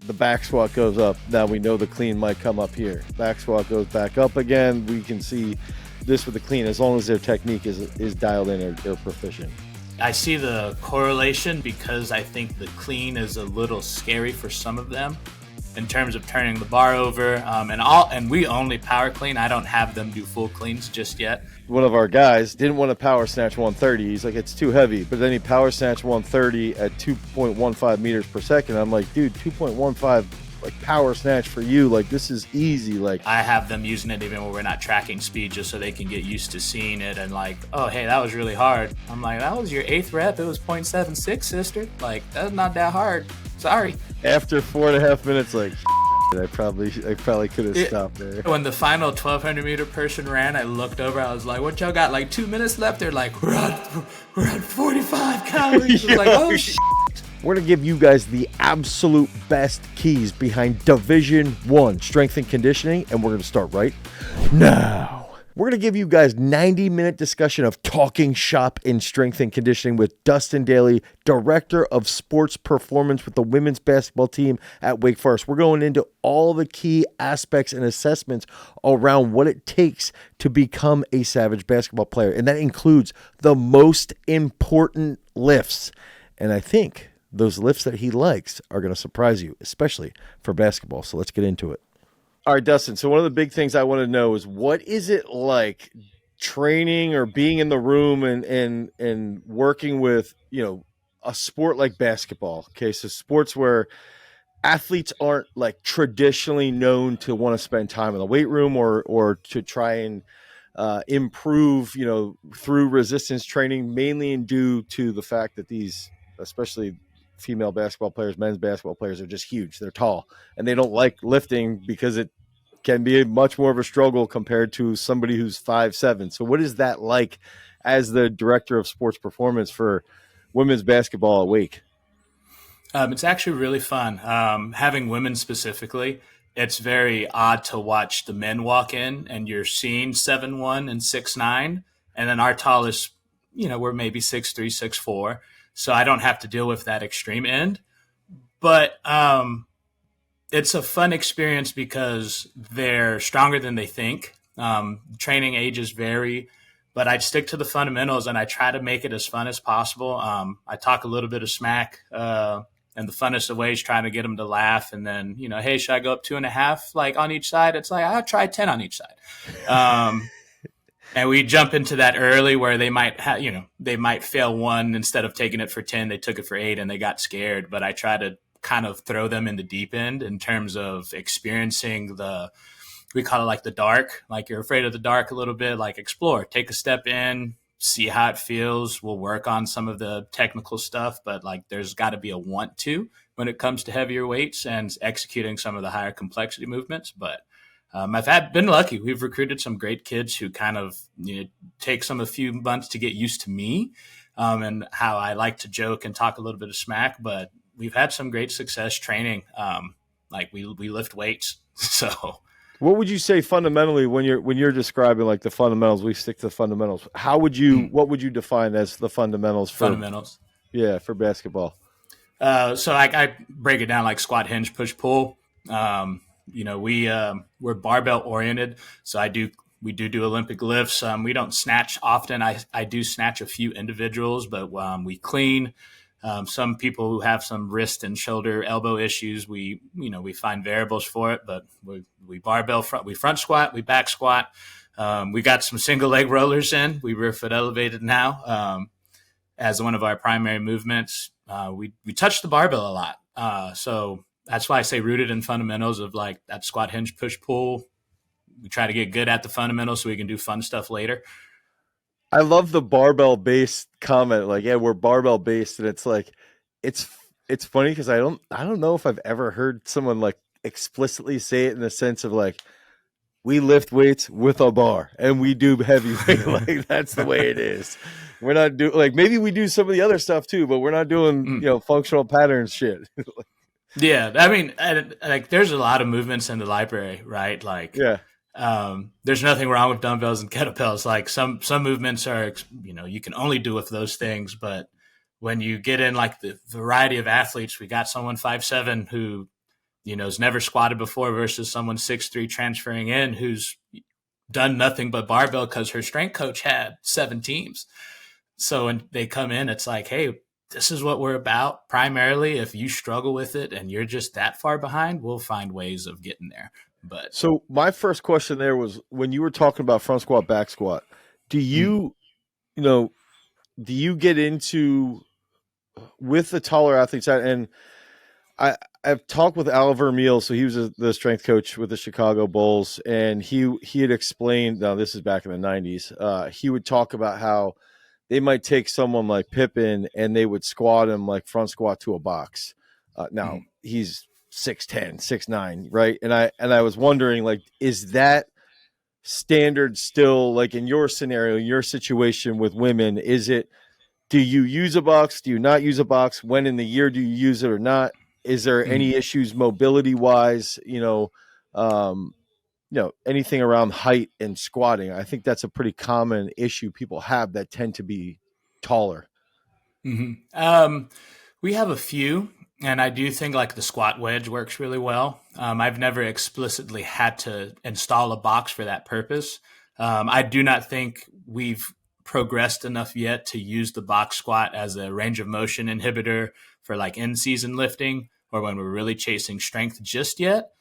the back squat goes up. Now we know the clean might come up here. Back squat goes back up again. We can see this with the clean as long as their technique is dialed in or proficient. I see the correlation because I think the clean is a little scary for some of them in terms of turning the bar over. And we only power clean. I don't have them do full cleans just yet. One of our guys didn't want to power snatch 130. He's like, it's too heavy. But then he power snatched 130 at 2.15 meters per second. I'm like, dude, 2.15 like power snatch for you, like this is easy. Like I have them using it even when we're not tracking speed, just so they can get used to seeing it and like, oh hey, that was really hard. I'm like, that was your 8th rep, it was 0.76, sister. Like that's not that hard. Sorry. After 4.5 minutes, like I probably could have stopped there. When the final 1200 meter person ran, I looked over, I was like, what y'all got, like 2 minutes left? They're like, we're at 45 calories. I was like, oh shit. We're going to give you guys the absolute best keys behind Division 1 strength and conditioning, and we're going to start right now. We're going to give you guys 90-minute discussion of talking shop in strength and conditioning with Dustin Dailey, Director of Sports Performance with the women's basketball team at Wake Forest. We're going into all the key aspects and assessments around what it takes to become a Savage basketball player, and that includes the most important lifts. And I think those lifts that he likes are going to surprise you, especially for basketball. So let's get into it. All right, Dustin. So one of the big things I want to know is what is it like training or being in the room and working with, a sport like basketball. Okay, so sports where athletes aren't like traditionally known to want to spend time in the weight room or to try and improve, through resistance training, mainly due to the fact that these, especially female basketball players, men's basketball players, are just huge. They're tall and they don't like lifting because it can be much more of a struggle compared to somebody who's 5'7". So what is that like as the director of sports performance for women's basketball at Wake? It's actually really fun. Having women specifically, it's very odd to watch the men walk in and you're seeing 7'1" and 6'9", and then our tallest, we're maybe 6'3", 6'4". So I don't have to deal with that extreme end. But it's a fun experience because they're stronger than they think. Training ages vary, but I stick to the fundamentals and I try to make it as fun as possible. I talk a little bit of smack and the funnest of ways, trying to get them to laugh. And then, hey, should I go up 2.5 like on each side? It's like, I'll try 10 on each side. And we jump into that early where they might they might fail 1 instead of taking it for 10. They took it for 8 and they got scared. But I try to kind of throw them in the deep end in terms of experiencing we call it like the dark, like you're afraid of the dark a little bit, like explore, take a step in, see how it feels. We'll work on some of the technical stuff, but like there's got to be a want to when it comes to heavier weights and executing some of the higher complexity movements. But I've been lucky. We've recruited some great kids who kind of take a few months to get used to me and how I like to joke and talk a little bit of smack. But we've had some great success training. Like we lift weights. So, what would you say fundamentally when you're describing like the fundamentals? We stick to the fundamentals. What would you define as the fundamentals? Fundamentals. Yeah, for basketball. So I break it down like squat, hinge, push, pull. We're barbell oriented. So we do Olympic lifts. We don't snatch often. I do snatch a few individuals, but we clean. Some people who have some wrist and shoulder, elbow issues, we find variables for it, but we barbell we front squat, we back squat. We got some single leg rollers in. We rear foot elevated now as one of our primary movements. We touch the barbell a lot. So that's why I say rooted in fundamentals of like that squat, hinge, push, pull. We try to get good at the fundamentals so we can do fun stuff later. I love the barbell based comment. Like, yeah, we're barbell based. And it's like, it's funny because I don't know if I've ever heard someone like explicitly say it in the sense of like, we lift weights with a bar and we do heavyweight. Like that's the way it is. We're not doing like, maybe we do some of the other stuff too, but we're not doing, functional patterns shit. Yeah. I mean, like there's a lot of movements in the library, right? Like, yeah. There's nothing wrong with dumbbells and kettlebells. Like some movements are, you can only do with those things. But when you get in like the variety of athletes, we got someone 5'7" who has never squatted before versus someone 6'3" transferring in who's done nothing but barbell because her strength coach had 7 teams. So when they come in, it's like, hey, this is what we're about. Primarily, if you struggle with it and you're just that far behind, we'll find ways of getting there. But so my first question there was when you were talking about front squat, back squat, do you, do you get into with the taller athletes? And I've talked with Oliver Meal, so he was the strength coach with the Chicago Bulls, and he had explained. Now this is back in the '90s. He would talk about how they might take someone like Pippen and they would squat him like front squat to a box. Now he's 6'10", 6'9", right? And I was wondering, like, is that standard still, like in your scenario, your situation with women? Is it? Do you use a box? Do you not use a box? When in the year do you use it or not? Is there any issues mobility wise? Anything around height and squatting? I think that's a pretty common issue people have that tend to be taller. We have a few, and I do think like the squat wedge works really well. I've never explicitly had to install a box for that purpose. I do not think we've progressed enough yet to use the box squat as a range of motion inhibitor for like in-season lifting or when we're really chasing strength just yet.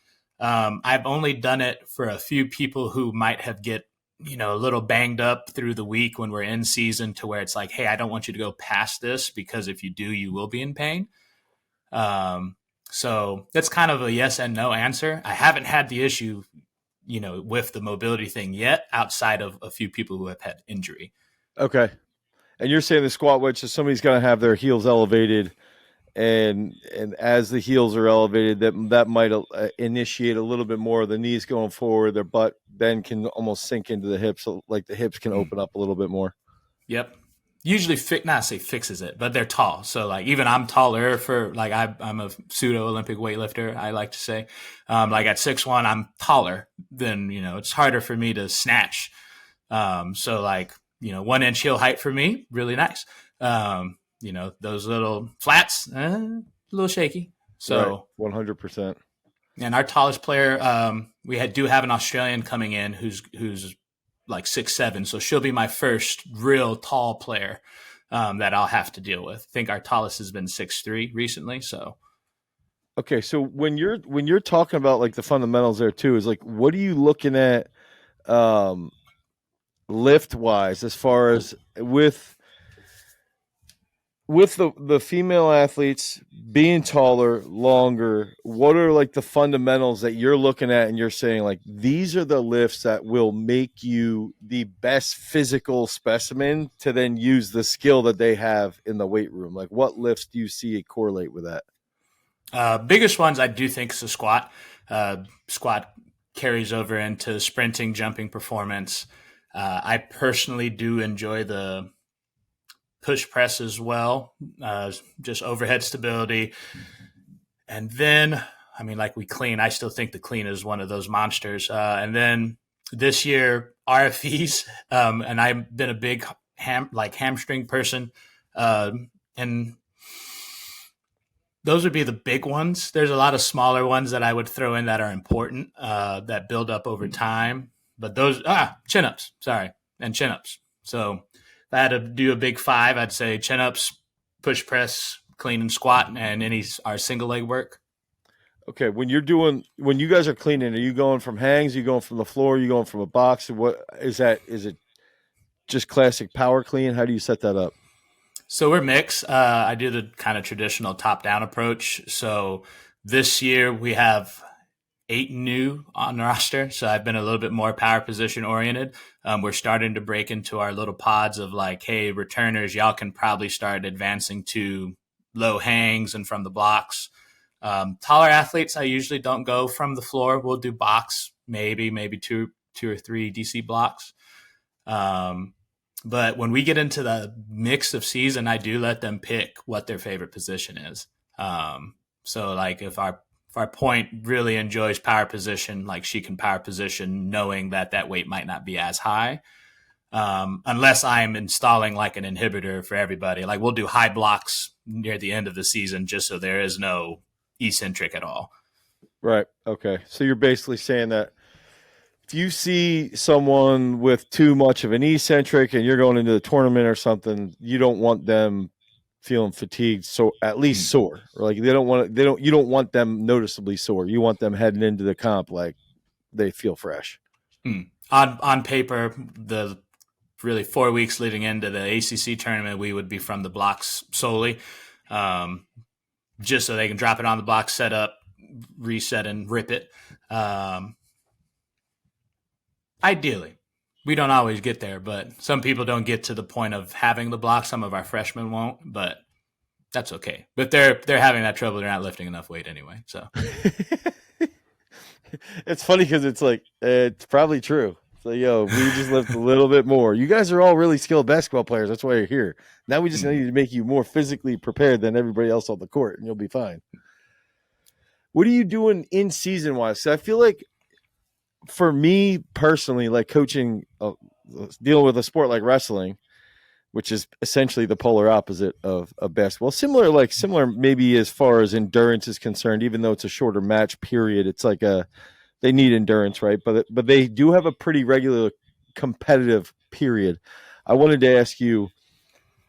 I've only done it for a few people who might have get, a little banged up through the week when we're in season to where it's like, hey, I don't want you to go past this because if you do, you will be in pain. So that's kind of a yes and no answer. I haven't had the issue, with the mobility thing yet outside of a few people who have had injury. Okay. And you're saying the squat wedge, so somebody's going to have their heels elevated, and as the heels are elevated, that might initiate a little bit more of the knees going forward. Their butt then can almost sink into the hips, so like the hips can open up a little bit more. Yep. Usually fixes it, but they're tall. So like even I'm taller for like I'm a pseudo Olympic weightlifter, I like to say. Like at 6'1", I'm taller than, it's harder for me to snatch. So like, 1 inch heel height for me, really nice. Those little flats, a little shaky. So right. 100%. And our tallest player, we do have an Australian coming in who's like 6'7", so she'll be my first real tall player that I'll have to deal with. I think our tallest has been 6'3" recently. So, okay, so when you're talking about like the fundamentals there too, is like what are you looking at, lift wise, as far as with the female athletes being taller, longer, what are like the fundamentals that you're looking at and you're saying like these are the lifts that will make you the best physical specimen to then use the skill that they have in the weight room? Like what lifts do you see correlate with that? Biggest ones I do think is the squat. Squat carries over into sprinting, jumping performance. I personally do enjoy the push press as well, just overhead stability. And then, like we clean, I still think the clean is one of those monsters. And then this year, RFEs, and I've been a big hamstring person. And those would be the big ones. There's a lot of smaller ones that I would throw in that are important, that build up over time. But those, chin-ups, and chin-ups. So if I had to do a big 5, I'd say chin-ups, push press, clean and squat, and our single leg work. Okay, when you guys are cleaning, are you going from hangs? Are you going from the floor? Are you going from a box? What is that? Is it just classic power clean? How do you set that up? So we're mixed. I do the kind of traditional top-down approach. So this year we have 8 new on the roster. So I've been a little bit more power position oriented. We're starting to break into our little pods of like, hey, returners, y'all can probably start advancing to low hangs and from the blocks. Taller athletes, I usually don't go from the floor. We'll do box, maybe two or three DC blocks. But when we get into the mix of season, I do let them pick what their favorite position is. So like if our point really enjoys power position, like she can power position knowing that weight might not be as high. Unless I'm installing like an inhibitor for everybody. Like we'll do high blocks near the end of the season just so there is no eccentric at all. Right. Okay. So you're basically saying that if you see someone with too much of an eccentric and you're going into the tournament or something, you don't want them feeling fatigued, so at least sore. Or like you don't want them noticeably sore. You want them heading into the comp like they feel fresh. On paper, the really 4 weeks leading into the ACC tournament, we would be from the blocks solely, just so they can drop it on the block, set up, reset, and rip it. Ideally, we don't always get there, but some people don't get to the point of having the block. Some of our freshmen won't, but that's okay. But they're having that trouble. They're not lifting enough weight anyway. So it's funny because it's like it's probably true. So we just lift a little bit more. You guys are all really skilled basketball players. That's why you're here. Now we just need to make you more physically prepared than everybody else on the court, and you'll be fine. What are you doing in season wise? So I feel like for me personally, like coaching, dealing with a sport like wrestling, which is essentially the polar opposite of basketball. Similar maybe as far as endurance is concerned, even though it's a shorter match period. It's like they need endurance, right? But they do have a pretty regular competitive period. I wanted to ask you,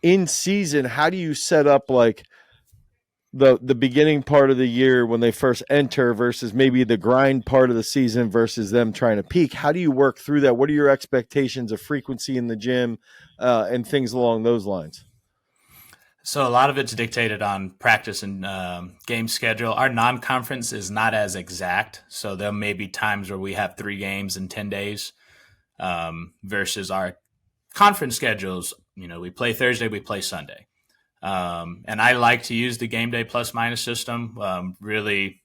in season, how do you set up like the beginning part of the year when they first enter versus maybe the grind part of the season versus them trying to peak? How do you work through that? What are your expectations of frequency in the gym and things along those lines? So a lot of it's dictated on practice and game schedule. Our non-conference is not as exact. So there may be times where we have 3 games in 10 days versus our conference schedules. We play Thursday, we play Sunday. And I like to use the game day plus minus system, really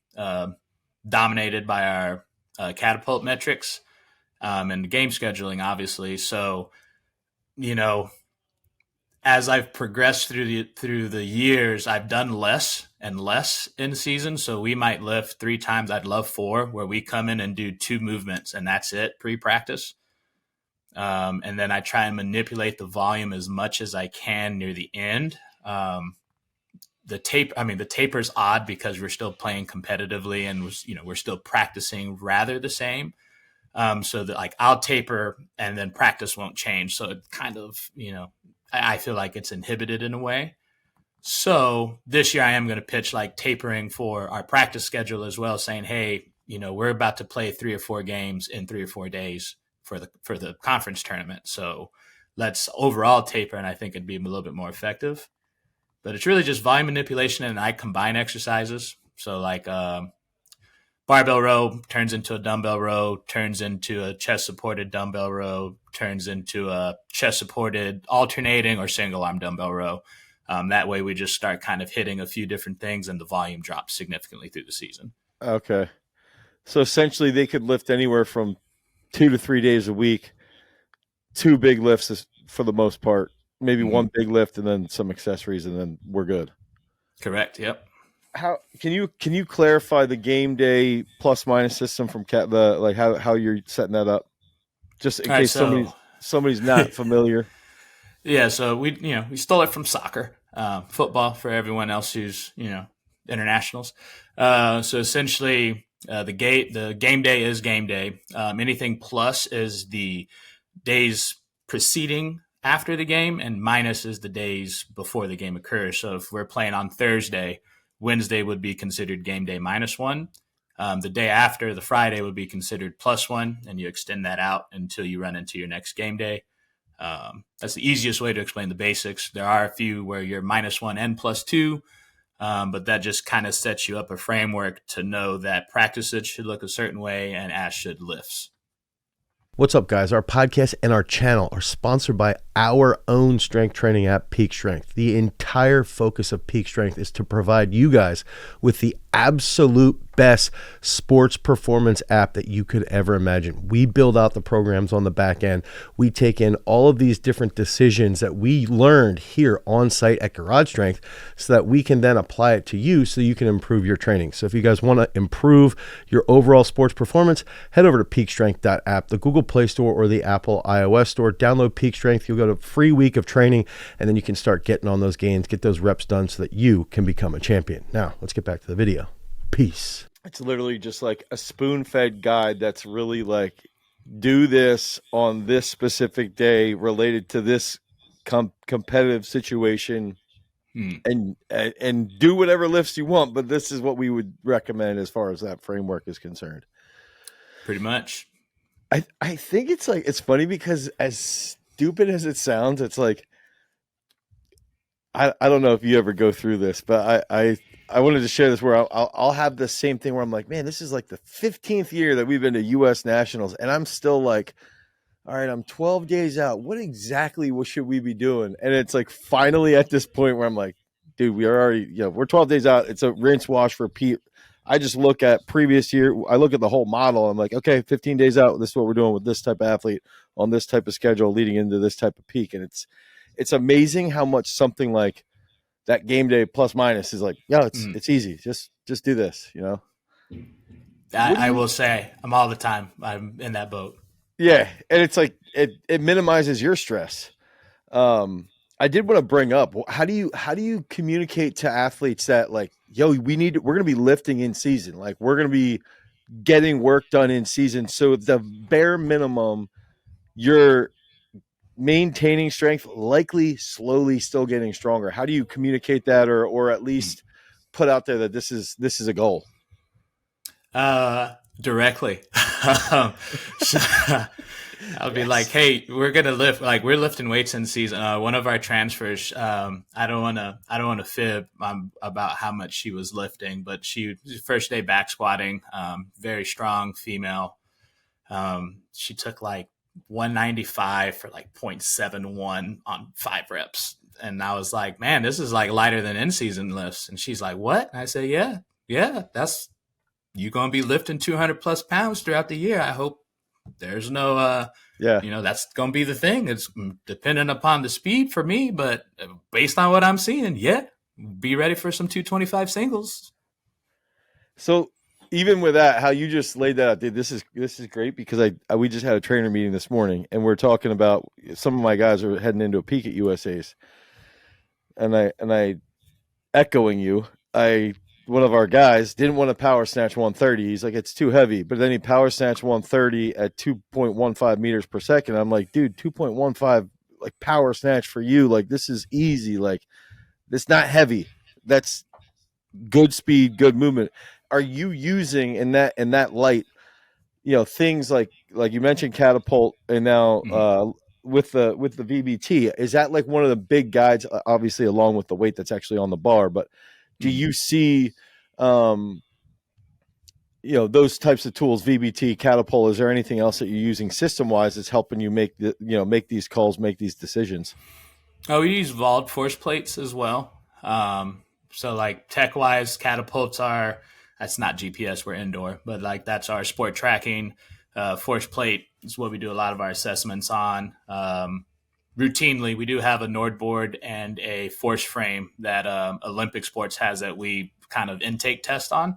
dominated by our Catapult metrics and game scheduling, obviously. So, as I've progressed through the years, I've done less and less in season. So we might lift 3 times. I'd love 4, where we come in and do 2 movements and that's it pre-practice. And then I try and manipulate the volume as much as I can near the end. The taper's odd because we're still playing competitively and we're still practicing rather the same. So that like I'll taper and then practice won't change. So it kind of, I feel like it's inhibited in a way. So this year I am going to pitch like tapering for our practice schedule as well, saying, hey, we're about to play 3 or 4 games in 3 or 4 days for the conference tournament. So let's overall taper. And I think it'd be a little bit more effective. But it's really just volume manipulation, and I combine exercises. So like barbell row turns into a dumbbell row, turns into a chest-supported dumbbell row, turns into a chest-supported alternating or single-arm dumbbell row. That way we just start kind of hitting a few different things, and the volume drops significantly through the season. Okay. So essentially they could lift anywhere from 2 to 3 days a week, 2 big lifts for the most part. Maybe 1 big lift and then some accessories, and then we're good. Correct. Yep. How can you clarify the game day plus minus system from how you're setting that up, just in case somebody's not familiar? Yeah. So we stole it from soccer, football for everyone else who's internationals. So essentially, the game day is game day. Anything plus is the days preceding after the game, and minus is the days before the game occurs. So if we're playing on Thursday, Wednesday would be considered game day -1. The day after, the Friday, would be considered +1, and you extend that out until you run into your next game day. That's the easiest way to explain the basics. There are a few where you're -1 and +2, but that just kind of sets you up a framework to know that practices should look a certain way and as should lifts. What's up, guys? Our podcast and our channel are sponsored by our own strength training app, Peak Strength. The entire focus of Peak Strength is to provide you guys with the absolute best sports performance app that you could ever imagine. We build out the programs on the back end. We take in all of these different decisions that we learned here on site at Garage Strength so that we can then apply it to you so you can improve your training. So if you guys want to improve your overall sports performance, head over to peakstrength.app, the Google Play Store or the Apple iOS Store. Download Peak Strength. You'll get a free week of training, and then you can start getting on those gains, get those reps done so that you can become a champion. Now, let's get back to the video. Peace. It's literally just like a spoon-fed guide that's really like, do this on this specific day related to this competitive situation, Hmm. and do whatever lifts you want, but this is what we would recommend as far as that framework is concerned. Pretty much. I think it's like, it's funny because as stupid as it sounds, it's like, I don't know if you ever go through this, but I wanted to share this where I'll have the same thing where I'm like, man, this is like the 15th year that we've been to U.S. Nationals, and I'm still like, all right, I'm 12 days out. What exactly should we be doing? And it's like finally at this point where I'm like, dude, we are already, we're 12 days out. It's a rinse, wash, repeat. I just look at previous year. I look at the whole model. I'm like, okay, 15 days out. This is what we're doing with this type of athlete on this type of schedule leading into this type of peak. And it's amazing how much something like that game day plus minus is like, yeah, it's easy. Just do this, What do I you will say I'm all the time. I'm in that boat. Yeah, and it's like it minimizes your stress. I did want to bring up, how do you communicate to athletes that like, yo, we're gonna be lifting in season, like we're gonna be getting work done in season. So the bare minimum, you're maintaining strength, likely slowly still getting stronger. How do you communicate that, or at least put out there that this is a goal? Directly. So, I'll be like, Yes. hey, we're gonna lift. Like we're lifting weights in season. One of our transfers. I don't wanna fib about how much she was lifting, but she first day back squatting. Very strong female. She took like 195 for like 0.71 on 5 reps. And I was like, man, this is like lighter than in season lifts. And she's like, what? And I said, yeah, that's, you're going to be lifting 200 plus pounds throughout the year. I hope there's no, Yeah. that's going to be the thing. It's dependent upon the speed for me, but based on what I'm seeing, yeah, be ready for some 225 singles. So even with that, how you just laid that out, dude, this is great because we just had a trainer meeting this morning and we're talking about some of my guys are heading into a peak at USA's, and I echoing you, one of our guys didn't want to power snatch 130. He's like, it's too heavy, but then he power snatched 130 at 2.15 meters per second. I'm like, dude, 2.15 like power snatch for you, like this is easy, like it's not heavy. That's good speed, good movement. Are you using in that light, things like you mentioned Catapult, and now Mhm. with the VBT, is that like one of the big guides, obviously along with the weight that's actually on the bar, but do Mhm. you see um those types of tools, VBT, Catapult, is there anything else that you're using system wise that's helping you make these calls, make these decisions? Oh, we use Vault force plates as well. So like tech wise, catapults are, that's not GPS, we're indoor, but like that's our sport tracking. Force plate is what we do a lot of our assessments on. Routinely, we do have a Nord board and a force frame that Olympic Sports has that we kind of intake test on.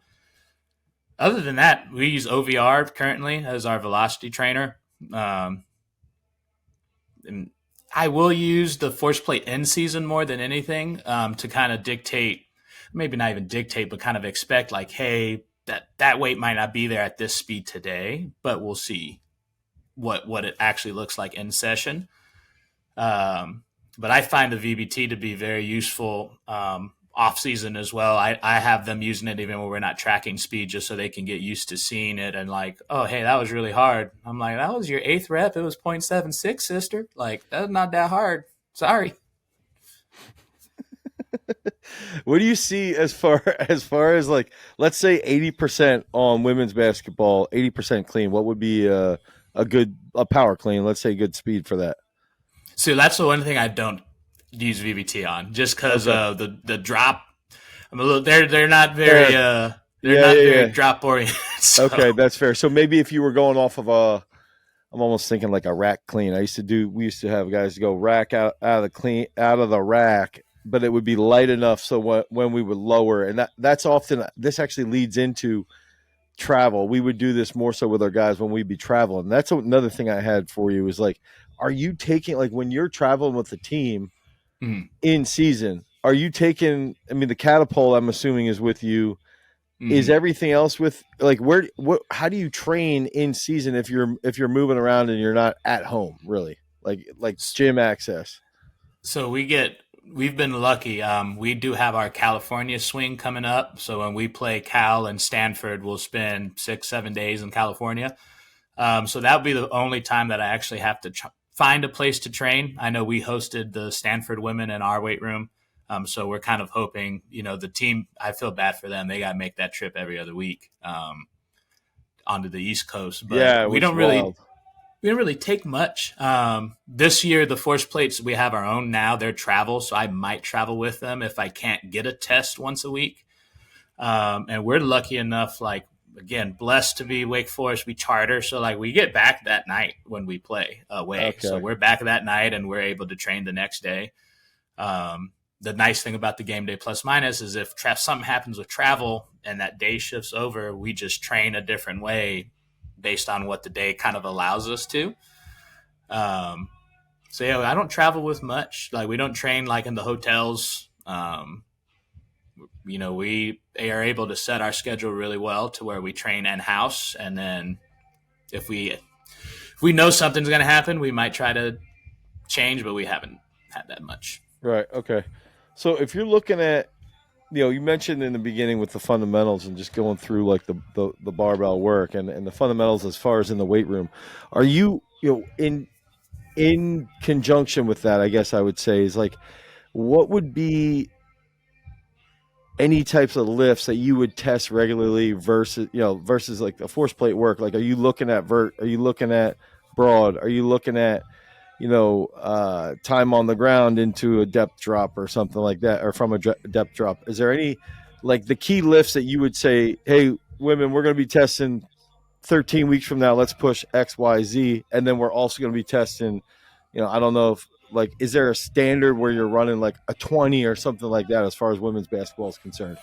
Other than that, we use OVR currently as our velocity trainer. Um, and I will use the force plate in season more than anything, to kind of dictate, maybe not even dictate, but kind of expect like, hey, that weight might not be there at this speed today, but we'll see what it actually looks like in session. But I find the VBT to be very useful off season as well. I have them using it even when we're not tracking speed, just so they can get used to seeing it and like, oh, hey, that was really hard. I'm like, that was your eighth rep. It was 0.76, sister. Like, that's not that hard. Sorry. What do you see as far as like, let's say 80% on women's basketball, 80% clean? What would be a power clean? Let's say good speed for that. So that's the one thing I don't use VBT on, just because Okay. the drop. I'm a little. They're not very Fair. they're Yeah, not yeah, very yeah. drop oriented. Okay, So that's fair. So maybe if you were going off of I'm almost thinking like a rack clean. We used to have guys go rack out of the rack, but it would be light enough so when we would lower, and that's often, this actually leads into travel. We would do this more so with our guys when we'd be traveling. That's another thing I had for you is like, are you taking, like when you're traveling with the team mm, in season, are you taking, I mean, the catapult, I'm assuming, is with you. is Hmm. everything else with like how do you train in season if you're moving around and you're not at home really like gym access? So we've been lucky. We do have our California swing coming up. So when we play Cal and Stanford, we'll spend 6, 7 days in California. So that would be the only time that I actually have to find a place to train. I know we hosted the Stanford women in our weight room. So we're kind of hoping, the team, I feel bad for them. They got to make that trip every other week onto the East Coast. But Yeah, which is wild. we didn't really take much. This year, the force plates, we have our own now. They're travel, so I might travel with them if I can't get a test once a week. And we're lucky enough, like, again, blessed to be Wake Forest. We charter, so like we get back that night when we play away. So Okay. we're back that night, and we're able to train the next day. The nice thing about the game day plus minus is if something happens with travel and that day shifts over, we just train a different way based on what the day kind of allows us to. Um, so yeah, I don't travel with much. Like we don't train like in the hotels. We are able to set our schedule really well to where we train in house, and then if we know something's going to happen, we might try to change, but we haven't had that much. Right. Okay. So if you're looking at, you mentioned in the beginning with the fundamentals and just going through like the barbell work and the fundamentals as far as in the weight room, are in conjunction with that, I guess I would say is like, what would be any types of lifts that you would test regularly versus like the force plate work? Like, are you looking at are you looking at broad? Are you looking at, time on the ground into a depth drop or something like that, or from a depth drop? Is there any, like the key lifts that you would say, hey, women, we're going to be testing 13 weeks from now, let's push X, Y, Z. And then we're also going to be testing, I don't know if like, is there a standard where you're running like a 20 or something like that as far as women's basketball is concerned?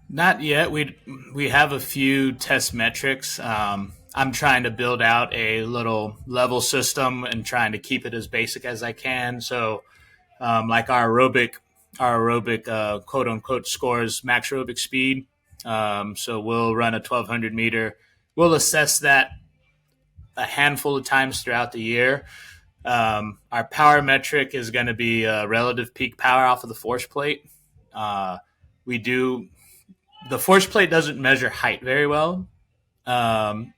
Not yet. We have a few test metrics. I'm trying to build out a little level system and trying to keep it as basic as I can. So, like our aerobic quote unquote scores max aerobic speed. So we'll run a 1200 meter. We'll assess that a handful of times throughout the year. Our power metric is going to be relative peak power off of the force plate. We do the force plate doesn't measure height very well.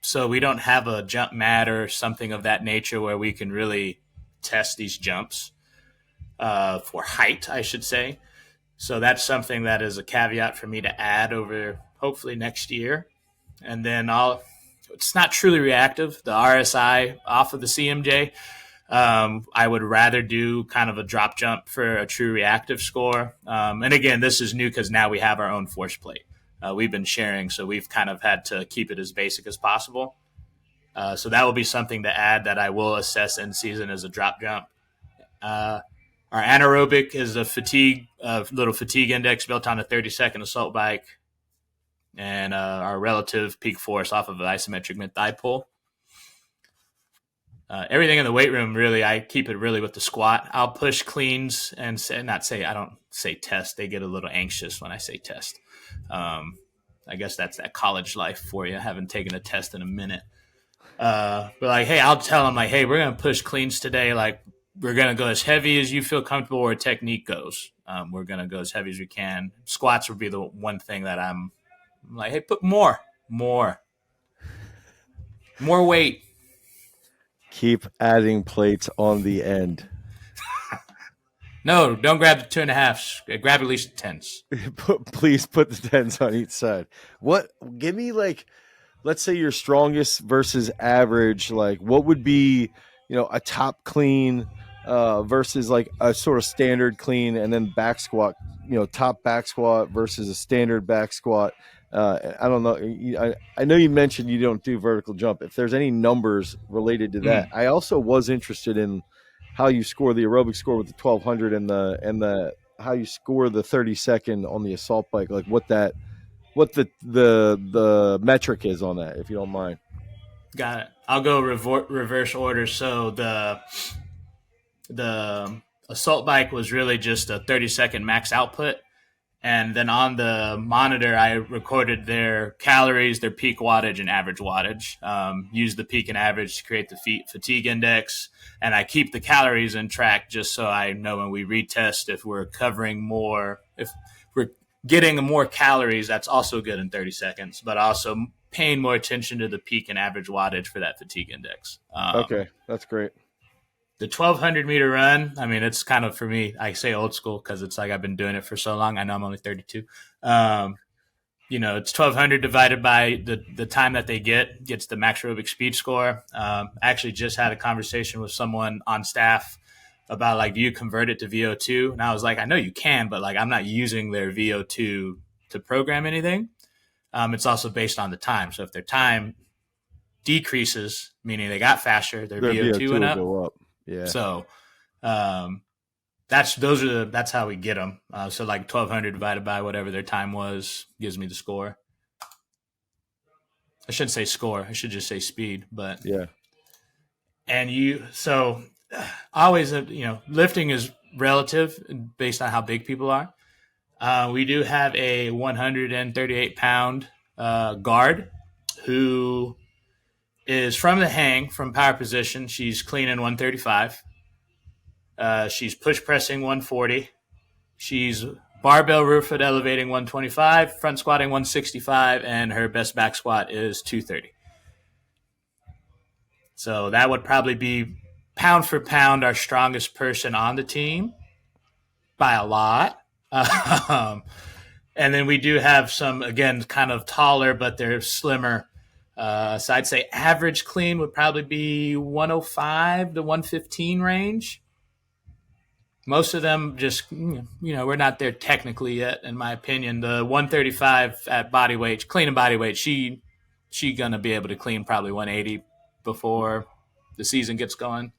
So we don't have a jump mat or something of that nature where we can really test these jumps for height, I should say. So that's something that is a caveat for me to add over hopefully next year. And then it's not truly reactive. The RSI off of the CMJ, I would rather do kind of a drop jump for a true reactive score. And again, this is new because now we have our own force plate. We've been sharing, so we've kind of had to keep it as basic as possible. So that will be something to add that I will assess in season as a drop jump. Our anaerobic is a little fatigue index built on a 30-second assault bike, and our relative peak force off of an isometric mid thigh pull. Everything in the weight room, really, I keep it really with the squat. I'll push cleans and I don't say test. They get a little anxious when I say test. I guess that's that college life for you. I haven't taken a test in a minute. But like, hey, I'll tell them like, hey, we're going to push cleans today. Like, we're going to go as heavy as you feel comfortable where technique goes. We're going to go as heavy as we can. Squats would be the one thing that I'm like, hey, put more weight. Keep adding plates on the end. No, don't grab the 2.5s. Grab at least the 10s. Please put the tens on each side. Give me like, let's say your strongest versus average, like what would be, a top clean versus like a sort of standard clean, and then back squat, top back squat versus a standard back squat. I don't know. I know you mentioned you don't do vertical jump. If there's any numbers related to that, I also was interested in how you score the aerobic score with the 1200 and the how you score the 30-second on the assault bike, like what the metric is on that, if you don't mind. Got it. I'll go reverse order. So the assault bike was really just a 30-second max output, And then on the monitor, I recorded their calories, their peak wattage, and average wattage. Use the peak and average to create the fatigue index. And I keep the calories in track just so I know when we retest if we're covering more, if we're getting more calories, that's also good in 30 seconds, but also paying more attention to the peak and average wattage for that fatigue index. Okay, that's great. The 1,200-meter run, I mean, it's kind of, for me, I say old school because it's like I've been doing it for so long. I know I'm only 32. It's 1,200 divided by the time that they gets the max aerobic speed score. I actually just had a conversation with someone on staff about, like, do you convert it to VO2? And I was like, I know you can, but, like, I'm not using their VO2 to program anything. It's also based on the time. So if their time decreases, meaning they got faster, their VO2 went up. Go up. Yeah. So that's how we get them. So like 1,200 divided by whatever their time was gives me the score. I shouldn't say score. I should just say speed. But yeah. And always, lifting is relative based on how big people are. We do have a 138-pound guard who is from the hang, from power position. She's cleaning 135. She's push pressing 140. She's barbell rear foot elevating 125, front squatting 165, and her best back squat is 230. So that would probably be, pound for pound, our strongest person on the team by a lot. And then we do have some, again, kind of taller, but they're slimmer. So I'd say average clean would probably be 105 to 115 range. Most of them just, we're not there technically yet, in my opinion. The 135 at body weight, clean and body weight, she going to be able to clean probably 180 before the season gets going.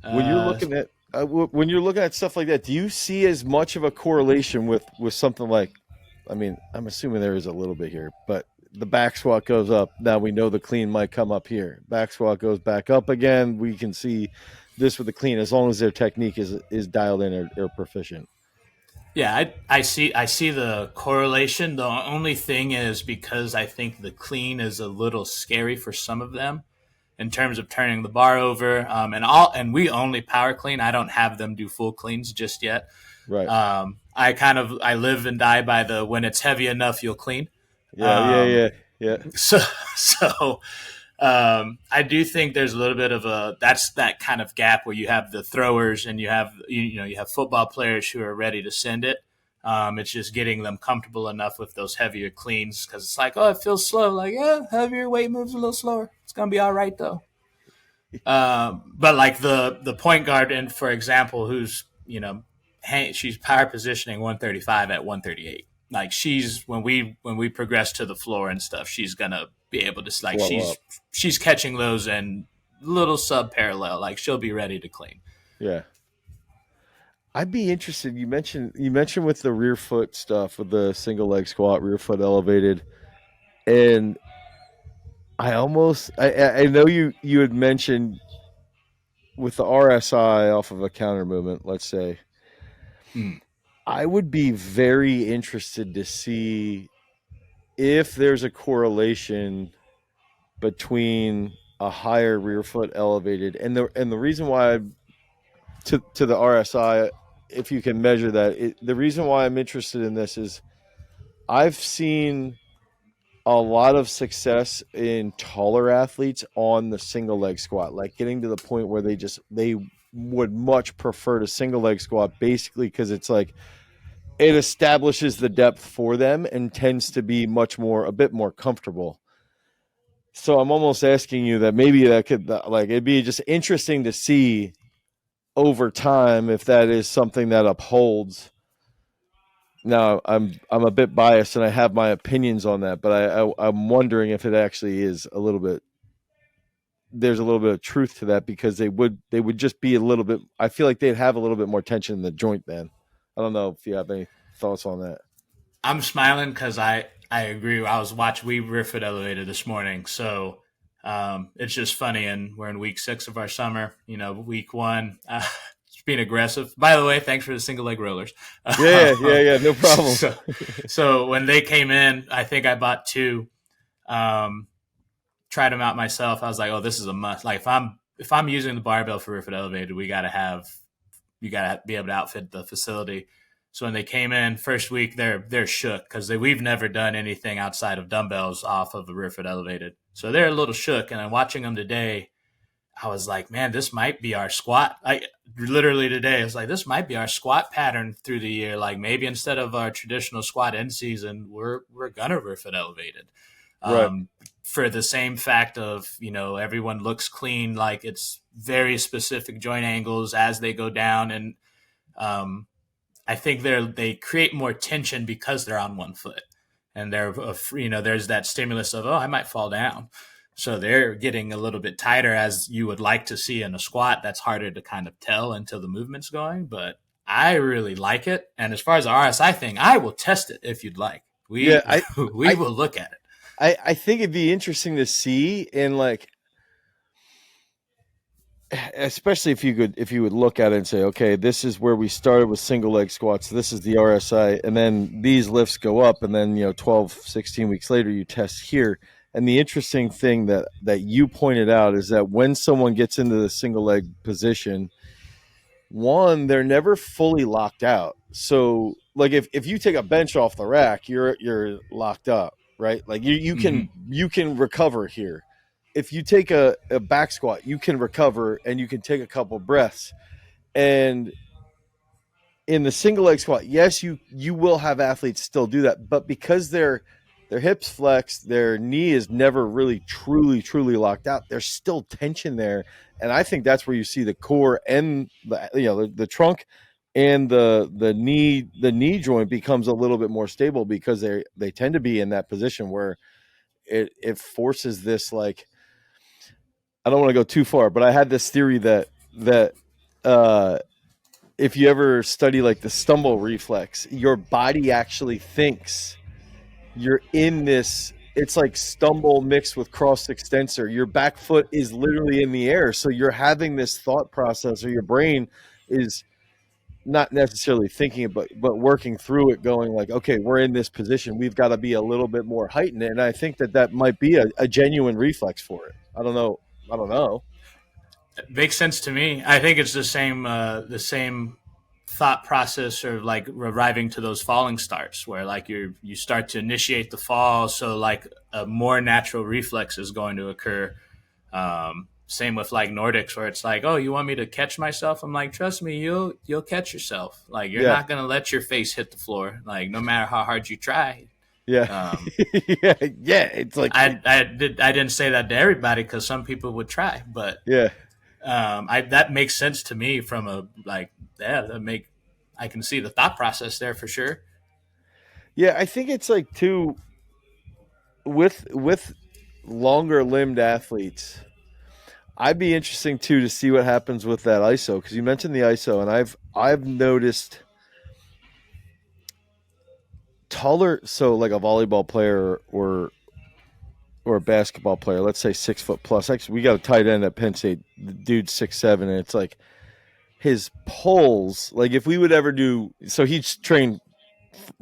When you're looking at stuff like that, do you see as much of a correlation with something like, I mean, I'm assuming there is a little bit here, but the back squat goes up. Now we know the clean might come up here. Back squat goes back up again. We can see this with the clean, as long as their technique is dialed in or proficient. Yeah, I see the correlation. The only thing is, because I think the clean is a little scary for some of them in terms of turning the bar over. And we only power clean. I don't have them do full cleans just yet. Right. I live and die by the, when it's heavy enough, you'll clean. Yeah. So I do think there's a little bit of that kind of gap where you have the throwers and you have football players who are ready to send it. It's just getting them comfortable enough with those heavier cleans, because it's like, oh, it feels slow. Like, yeah, heavier weight moves a little slower. It's gonna be all right though. But like the point guard, and for example, who's she's power positioning 135 at 138. Like, when we progress to the floor and stuff, she's gonna be able to, like, she's catching those and little sub parallel. Like, she'll be ready to clean. Yeah. I'd be interested. You mentioned with the rear foot stuff, with the single leg squat, rear foot elevated, and I know you had mentioned with the RSI off of a counter movement, let's say. I would be very interested to see if there's a correlation between a higher rear foot elevated and the reason why to the RSI, if you can measure that. The reason why I'm interested in this is I've seen a lot of success in taller athletes on the single leg squat, like getting to the point where they would much prefer to single leg squat, basically because it's like it establishes the depth for them and tends to be a bit more comfortable. So I'm almost asking you that maybe that could, like, it'd be just interesting to see over time if that is something that upholds. Now, I'm a bit biased and I have my opinions on that, but I'm wondering if it actually is there's a little bit of truth to that, because they would just be a little bit, I feel like they'd have a little bit more tension in the joint then. I don't know if you have any thoughts on that. I'm smiling because I agree. We rear foot elevated this morning. So it's just funny. And we're in week 6 of our summer, week 1, being aggressive. By the way, thanks for the single leg rollers. Yeah. No problem. So when they came in, I think I bought two. Tried them out myself. I was like, oh, this is a must. Like if I'm using the barbell for rear foot elevated, you got to be able to outfit the facility. So when they came in first week, they're shook because we've never done anything outside of dumbbells off of a rear foot elevated. So they're a little shook. And I'm watching them today. I was like, man, this might be our squat. I literally today, I was like, this might be our squat pattern through the year. Like maybe instead of our traditional squat end season, we're gonna rear foot elevated. Right. For the same fact of, everyone looks clean, like it's very specific joint angles as they go down. And I think they create more tension because they're on one foot and there's that stimulus of, oh, I might fall down. So they're getting a little bit tighter as you would like to see in a squat. That's harder to kind of tell until the movement's going, but I really like it. And as far as the RSI thing, I will test it if you'd like. We will look at it. I think it'd be interesting to see, and like, especially if you would look at it and say, okay, this is where we started with single leg squats. This is the RSI, and then these lifts go up, and then 12, 16 weeks later you test here. And the interesting thing that you pointed out is that when someone gets into the single leg position, one, they're never fully locked out. So like if you take a bench off the rack, you're locked up, right? Like you can recover here. If you take a back squat, you can recover and you can take a couple breaths. And in the single leg squat, yes, you will have athletes still do that, but because their hips flex, their knee is never really truly locked out. There's still tension there, and I think that's where you see the core and the trunk and the knee joint becomes a little bit more stable because they tend to be in that position where it forces this, like, I don't want to go too far, but I had this theory that if you ever study like the stumble reflex, your body actually thinks you're in this, it's like stumble mixed with cross extensor. Your back foot is literally in the air. So you're having this thought process, or your brain is not necessarily thinking it, but working through it, going like, okay, we're in this position. We've got to be a little bit more heightened. And I think that might be a genuine reflex for it. I don't know. It makes sense to me. I think it's the same thought process, or like arriving to those falling starts where like you start to initiate the fall. So like a more natural reflex is going to occur. Same with like Nordics, where it's like, oh, you want me to catch myself? I'm like, trust me, you'll catch yourself. Like you're not going to let your face hit the floor. Like no matter how hard you try. Yeah. Yeah. It's like, I didn't say that to everybody because some people would try, but yeah. That makes sense to me from I can see the thought process there for sure. Yeah, I think it's like too with longer limbed athletes. I'd be interesting too to see what happens with that ISO, because you mentioned the ISO, and I've noticed taller, so like a volleyball player or a basketball player, let's say 6 foot plus. Actually, we got a tight end at Penn State. The dude's 6'7", and it's like his pulls. Like if we would ever do, so he's trained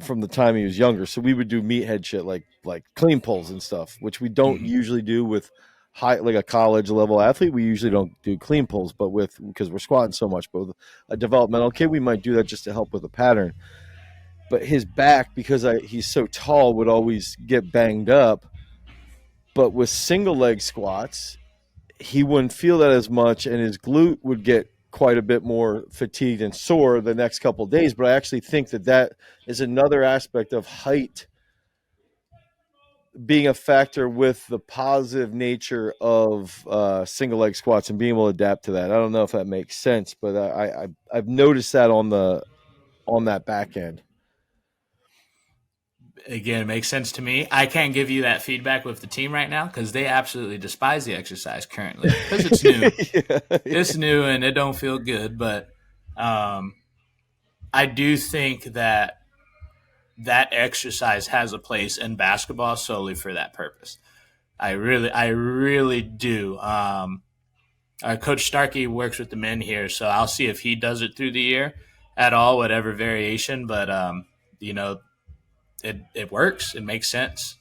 from the time he was younger, so we would do meathead shit like clean pulls and stuff, which we don't usually do with high, like a college level athlete. We usually don't do clean pulls, but because we're squatting so much. But with a developmental kid, we might do that just to help with the pattern. But his back, because he's so tall, would always get banged up. But with single leg squats, he wouldn't feel that as much, and his glute would get quite a bit more fatigued and sore the next couple of days. But I actually think that is another aspect of height being a factor with the positive nature of single leg squats and being able to adapt to that. I don't know if that makes sense, but I've noticed that on that back end. Again, it makes sense to me. I can't give you that feedback with the team right now because they absolutely despise the exercise currently because it's new. It's new and it don't feel good. But I do think that exercise has a place in basketball solely for that purpose. I really do. Coach Starkey works with the men here, so I'll see if he does it through the year at all, whatever variation. But you know, it works. It makes sense.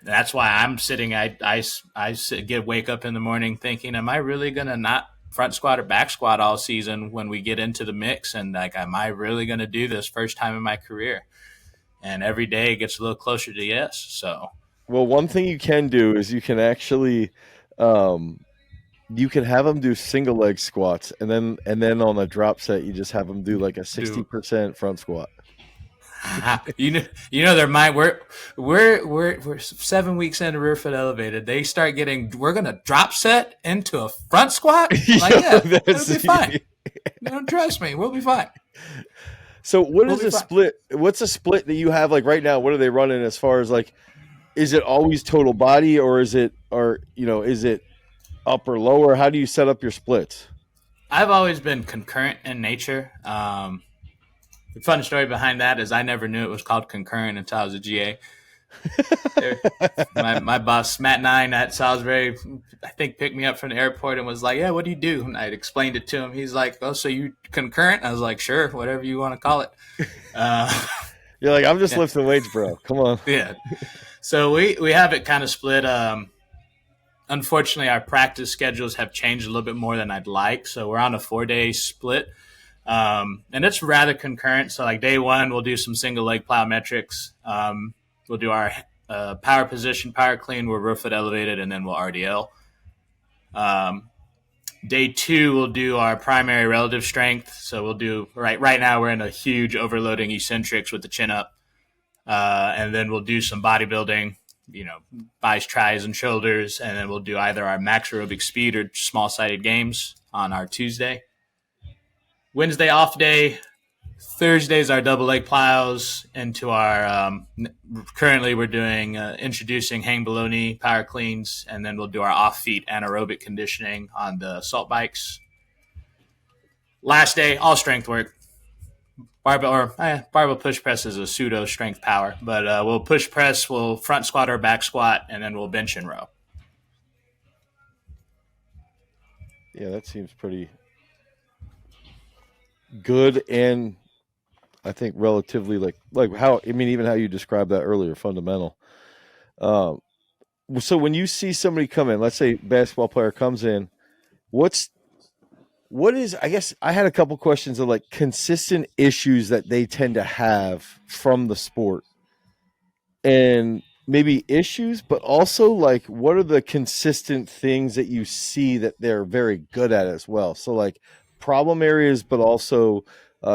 That's why I'm sitting. Wake up in the morning thinking, am I really gonna not front squat or back squat all season when we get into the mix? And like, am I really gonna do this first time in my career? And every day it gets a little closer to yes. So, well, one thing you can do is you can actually, you can have them do single leg squats, and then on a drop set, you just have them do like a 60% front squat. you know, we're 7 weeks into rear foot elevated. They start getting, we're gonna drop set into a front squat. Like, yeah, it'll be fine. Don't trust me, we'll be fine. So what's a split that you have like right now? What are they running as far as like, is it always total body, or is it up or lower? How do you set up your splits? I've always been concurrent in nature. The fun story behind that is I never knew it was called concurrent until I was a GA. my boss, Matt Nine at Salisbury, I think picked me up from the airport and was like, yeah, what do you do? And I explained it to him. He's like, oh, so you concurrent? I was like, sure, whatever you want to call it. You're like, I'm just lifting weights, bro. Come on. Yeah. So we have it kind of split. Unfortunately, our practice schedules have changed a little bit more than I'd like. So we're on a 4-day split. And it's rather concurrent. So like day one, we'll do some single leg plyometrics. We'll do our power position, power clean, we're rear foot elevated, and then we'll RDL. Day two, we'll do our primary relative strength. So we'll do right now we're in a huge overloading eccentrics with the chin up. And then we'll do some bodybuilding, bis, tris, and shoulders. And then we'll do either our max aerobic speed or small sided games on our Tuesday. Wednesday off day. Thursday's our double leg plyos into our currently we're doing introducing hang below knee power cleans, and then we'll do our off feet anaerobic conditioning on the assault bikes. Last day, all strength work. Barbell push press is a pseudo strength power, but we'll push press, we'll front squat or back squat, and then we'll bench and row. Yeah, that seems pretty good, and I think relatively like how, I mean, even how you described that earlier, fundamental. So when you see somebody come in, let's say basketball player comes in, what is, I guess I had a couple questions of like consistent issues that they tend to have from the sport, and maybe issues, but also like, what are the consistent things that you see that they're very good at as well? So like problem areas, but also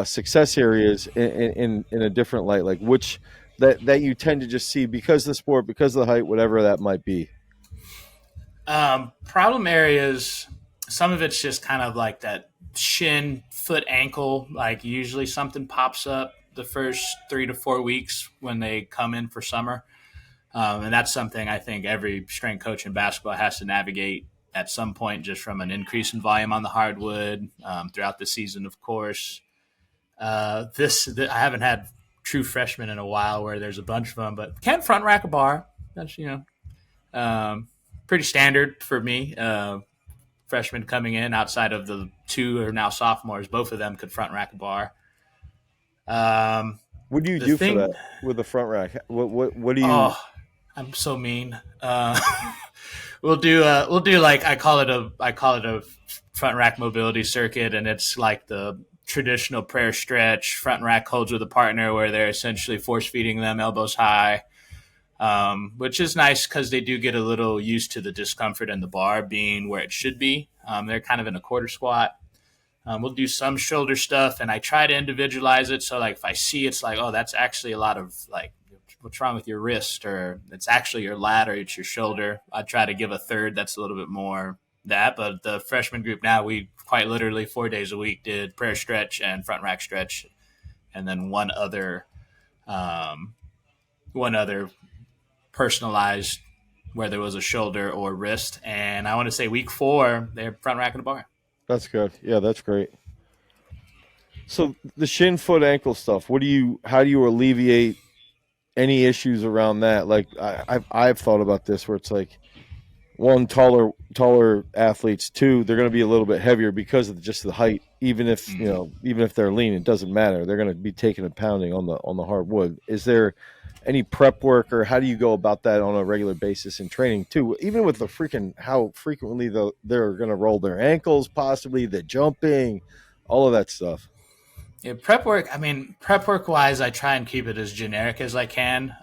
success areas in a different light, like which that you tend to just see because of the sport, because of the height, whatever that might be. Problem areas, some of it's just kind of like that shin, foot, ankle, like usually something pops up the first 3 to 4 weeks when they come in for summer. And that's something I think every strength coach in basketball has to navigate at some point, just from an increase in volume on the hardwood throughout the season, of course. I haven't had true freshmen in a while where there's a bunch of them, but can't front rack a bar. That's, pretty standard for me. Freshmen coming in outside of the two who are now sophomores, both of them could front rack a bar. What do you do for that with the front rack? What do you? Oh, I'm so mean. We'll do like I call it a front rack mobility circuit, and it's like the traditional prayer stretch. Front rack holds with a partner where they're essentially force feeding them elbows high, which is nice because they do get a little used to the discomfort in the bar being where it should be. They're kind of in a quarter squat. We'll do some shoulder stuff, and I try to individualize it. So like if I see it's like, oh, that's actually a lot of like, what's wrong with your wrist, or it's actually your lat or it's your shoulder, I try to give a third that's a little bit more that. But the freshman group now, we quite literally 4 days a week did prayer stretch and front rack stretch, and then one other personalized where there was a shoulder or wrist. And I want to say week 4, they're front racking the bar. That's good. Yeah, that's great. So the shin, foot, ankle stuff, how do you alleviate any issues around that? Like I've thought about this where it's like one taller taller athletes too, they're going to be a little bit heavier because of just the height. Even if even if they're lean, it doesn't matter. They're going to be taking a pounding on the hard wood. Is there any prep work, or how do you go about that on a regular basis in training too? Even with the how frequently they're going to roll their ankles, possibly the jumping, all of that stuff. Yeah, prep work wise, I try and keep it as generic as I can.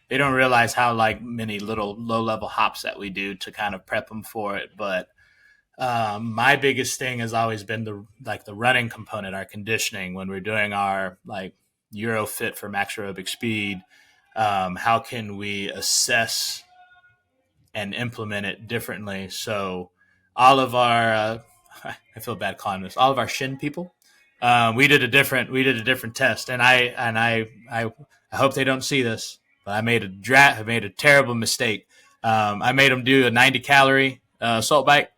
They don't realize how like many little low level hops that we do to kind of prep them for it. But my biggest thing has always been the running component, our conditioning when we're doing our like Euro fit for max aerobic speed. How can we assess and implement it differently? So all of our, I feel bad calling this, all of our Shin people, we did a different test, and I hope they don't see this, but I made a terrible mistake. I made them do a 90 calorie assault bike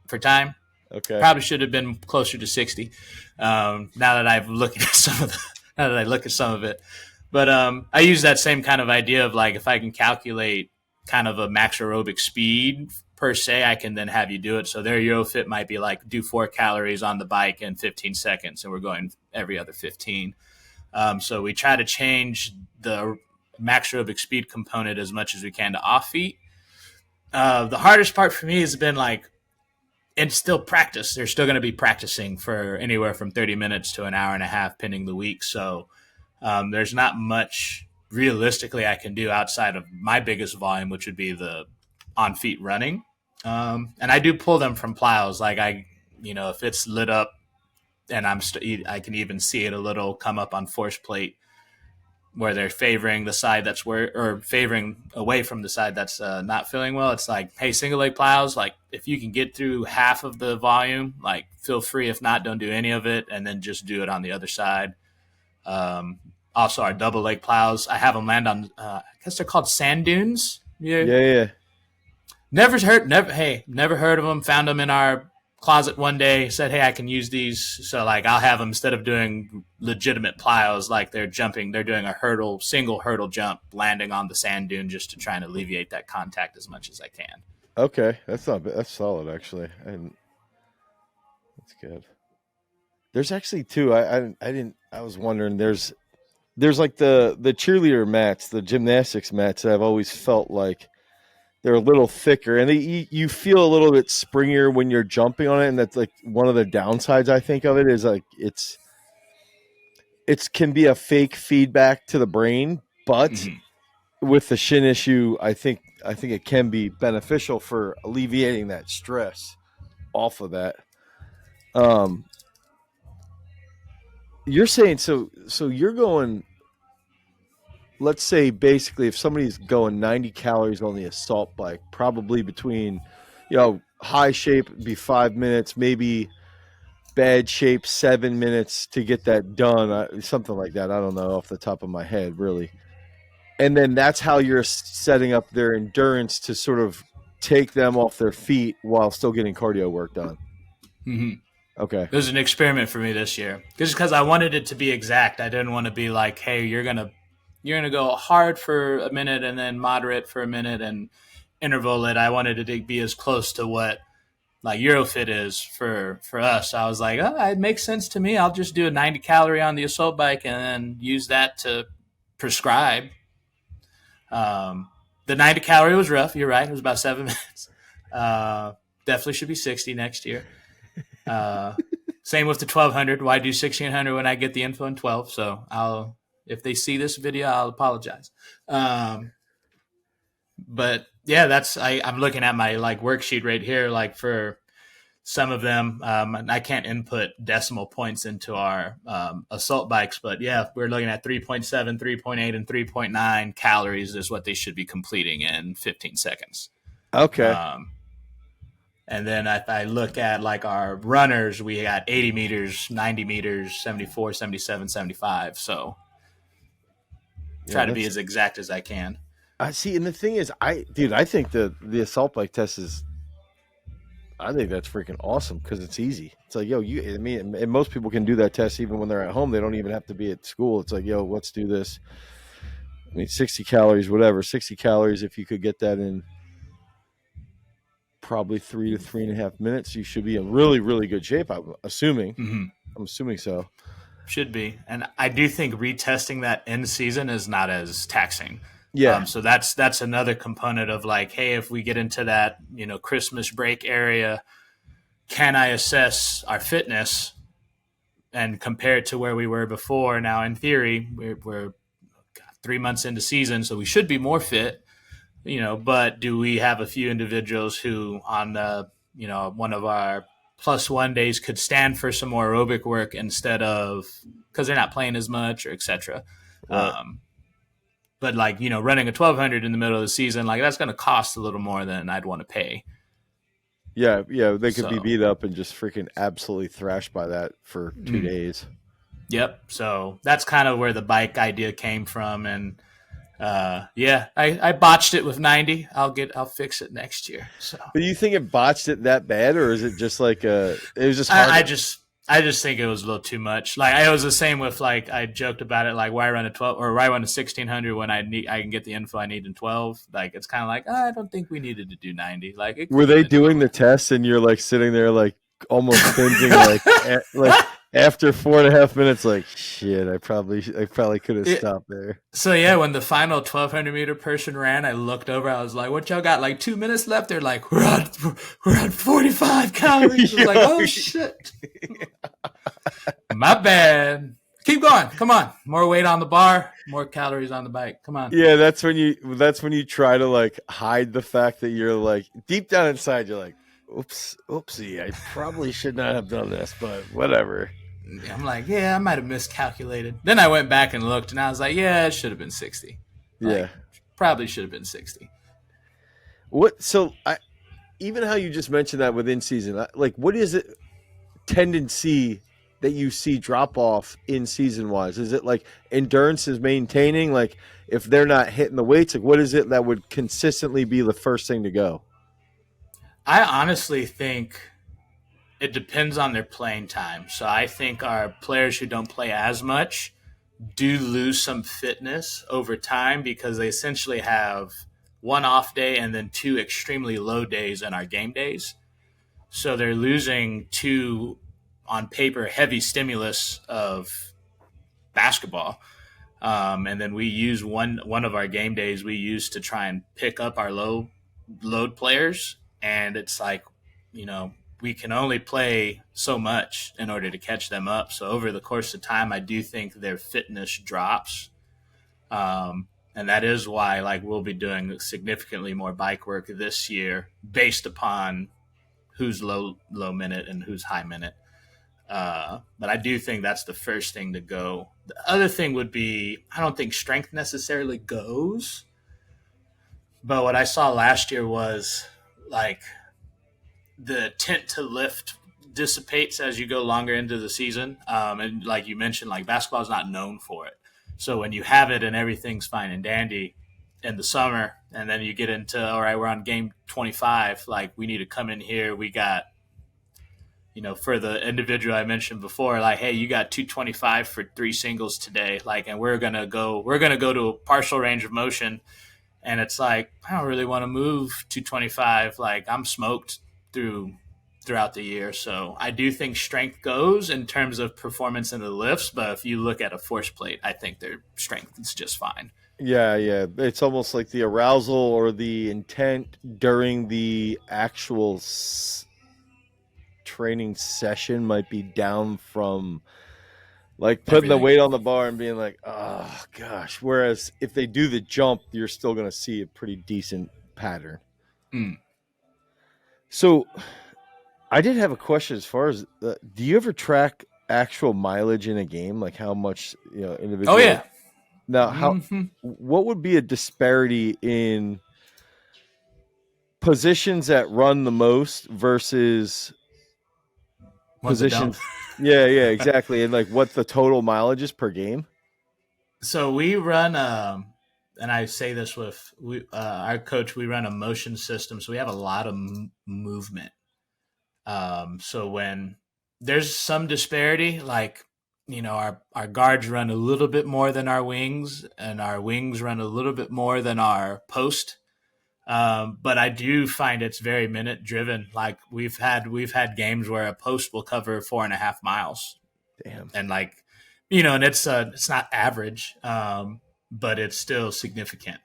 for time. Okay. Probably should have been closer to 60. Now that I look at some of it, but I use that same kind of idea of like if I can calculate kind of a max aerobic speed per se, I can then have you do it. So their Eurofit might be like do 4 calories on the bike in 15 seconds, and we're going every other 15. So we try to change the max aerobic speed component as much as we can to off feet. The hardest part for me has been like, and still practice. They're still going to be practicing for anywhere from 30 minutes to an hour and a half, pending the week. So there's not much realistically I can do outside of my biggest volume, which would be the on feet running. And I do pull them from plows. Like if it's lit up and I can even see it a little come up on force plate where they're favoring the side or favoring away from the side that's not feeling well. It's like, hey, single leg plows, like if you can get through half of the volume, like feel free. If not, don't do any of it, and then just do it on the other side. Also, our double leg plows, I have them land on, I guess they're called sand dunes. Yeah. Never heard of them. Found them in our closet one day, said, hey, I can use these. So like I'll have them, instead of doing legitimate plows, like they're doing a single hurdle jump, landing on the sand dune just to try and alleviate that contact as much as I can. Okay. That's solid actually. And that's good. There's actually too, I was wondering, there's like the cheerleader mats, the gymnastics mats that I've always felt like they're a little thicker, and you feel a little bit springier when you're jumping on it. And that's like one of the downsides I think of it is like it can be a fake feedback to the brain, but with the shin issue, I think it can be beneficial for alleviating that stress off of that. You're saying so you're going, let's say basically if somebody's going 90 calories on the assault bike, probably between, high shape would be 5 minutes, maybe bad shape 7 minutes to get that done, something like that. I don't know off the top of my head really. And then that's how you're setting up their endurance to sort of take them off their feet while still getting cardio work done. Mm-hmm. Okay. It was an experiment for me this year, just because I wanted it to be exact. I didn't want to be like, hey, you're gonna go hard for a minute and then moderate for a minute and interval it. I wanted it to be as close to what like Eurofit is for us. I was like, it makes sense to me. I'll just do a 90 calorie on the assault bike and then use that to prescribe. The 90 calorie was rough. You're right. It was about 7 minutes. Definitely should be 60 next year. Same with the 1200. Why do 1600 when I get the info in 12? So if they see this video, I'll apologize. But yeah, I'm looking at my like worksheet right here. Like for some of them, I can't input decimal points into our assault bikes, but yeah, we're looking at 3.7, 3.8, and 3.9 calories is what they should be completing in 15 seconds. Okay. And then if I look at like our runners, we got 80 meters, 90 meters, 74, 77, 75. So try to be as exact as I can. I see. And the thing is, I think the assault bike test I think that's freaking awesome because it's easy. It's like, and most people can do that test even when they're at home. They don't even have to be at school. It's like, let's do this. 60 calories, whatever, 60 calories. If you could get that in probably 3 to 3.5 minutes. You should be in really, really good shape. I'm assuming. Mm-hmm. I'm assuming so. Should be. And I do think retesting that in season is not as taxing. Yeah. So that's another component of like, hey, if we get into that, Christmas break area, can I assess our fitness and compare it to where we were before? Now, in theory, we're 3 months into season, so we should be more fit, but do we have a few individuals who on one of our +1 days could stand for some more aerobic work instead of because they're not playing as much or etc. Right. But like, running a 1200 in the middle of the season, like that's going to cost a little more than I'd want to pay. Yeah. They could be So, beat up and just freaking absolutely thrashed by that for 2 days. Yep. So that's kind of where the bike idea came from. And I botched it with 90. I'll fix it next year. So, But you think it botched it that bad, or is it just like it was just hard? I just think it was a little too much. Like it was the same with like I joked about it, like why run a 12 or why run a 1600 when I can get the info I need in 12. Like it's kind of like I don't think we needed to do 90. Like were they doing the tests and you're like sitting there like almost cringing like after 4.5 minutes, like shit, I probably could have stopped there. So yeah, when the final 1200 meter person ran, I looked over. I was like, "What y'all got? Like 2 minutes left?" They're like, "We're at 45 calories." I was like, "Oh shit, my bad." Keep going. Come on, more weight on the bar, more calories on the bike. Come on. Yeah, that's when you try to like hide the fact that you're like deep down inside, you're like, oopsie, I probably should not have done this, but whatever. I'm like, yeah, I might have miscalculated. Then I went back and looked, and I was like, yeah, it should have been 60. Yeah, probably should have been 60. What? So even how you just mentioned that within season, like, what is it tendency that you see drop off in season wise? Is it like endurance is maintaining? Like, if they're not hitting the weights, like, what is it that would consistently be the first thing to go? I honestly think it depends on their playing time. So I think our players who don't play as much do lose some fitness over time because they essentially have one off day and then 2 extremely low days in our game days. So they're losing 2 on paper heavy stimulus of basketball. And then we use one of our game days we use to try and pick up our low load players. And it's like, we can only play so much in order to catch them up. So over the course of time, I do think their fitness drops. And that is why like we'll be doing significantly more bike work this year based upon who's low minute and who's high minute. But I do think that's the first thing to go. The other thing would be, I don't think strength necessarily goes. But what I saw last year was like the intent to lift dissipates as you go longer into the season. And like you mentioned, like basketball is not known for it. So when you have it and everything's fine and dandy in the summer, and then you get into, all right, we're on game 25, like we need to come in here. We got, for the individual I mentioned before, like, hey, you got 225 for 3 singles today. Like, and we're going to go to a partial range of motion. And it's like, I don't really want to move 225. Like I'm smoked throughout the year. So I do think strength goes in terms of performance in the lifts, but if you look at a force plate, I think their strength is just fine. Yeah. It's almost like the arousal or the intent during the actual training session might be down from like putting the weight on the bar and being like, oh gosh. Whereas if they do the jump, you're still going to see a pretty decent pattern. So I did have a question as far as do you ever track actual mileage in a game? Like how much, individual? Oh yeah. Now, what would be a disparity in positions that run the most versus positions? Yeah, exactly. And like what the total mileage is per game? So we run, and I say this with our coach, we run a motion system. So we have a lot of movement. So when there's some disparity, like, our guards run a little bit more than our wings, and our wings run a little bit more than our post. But I do find it's very minute driven. Like we've had games where a post will cover 4.5 miles, Damn. and and it's not average, but it's still significant.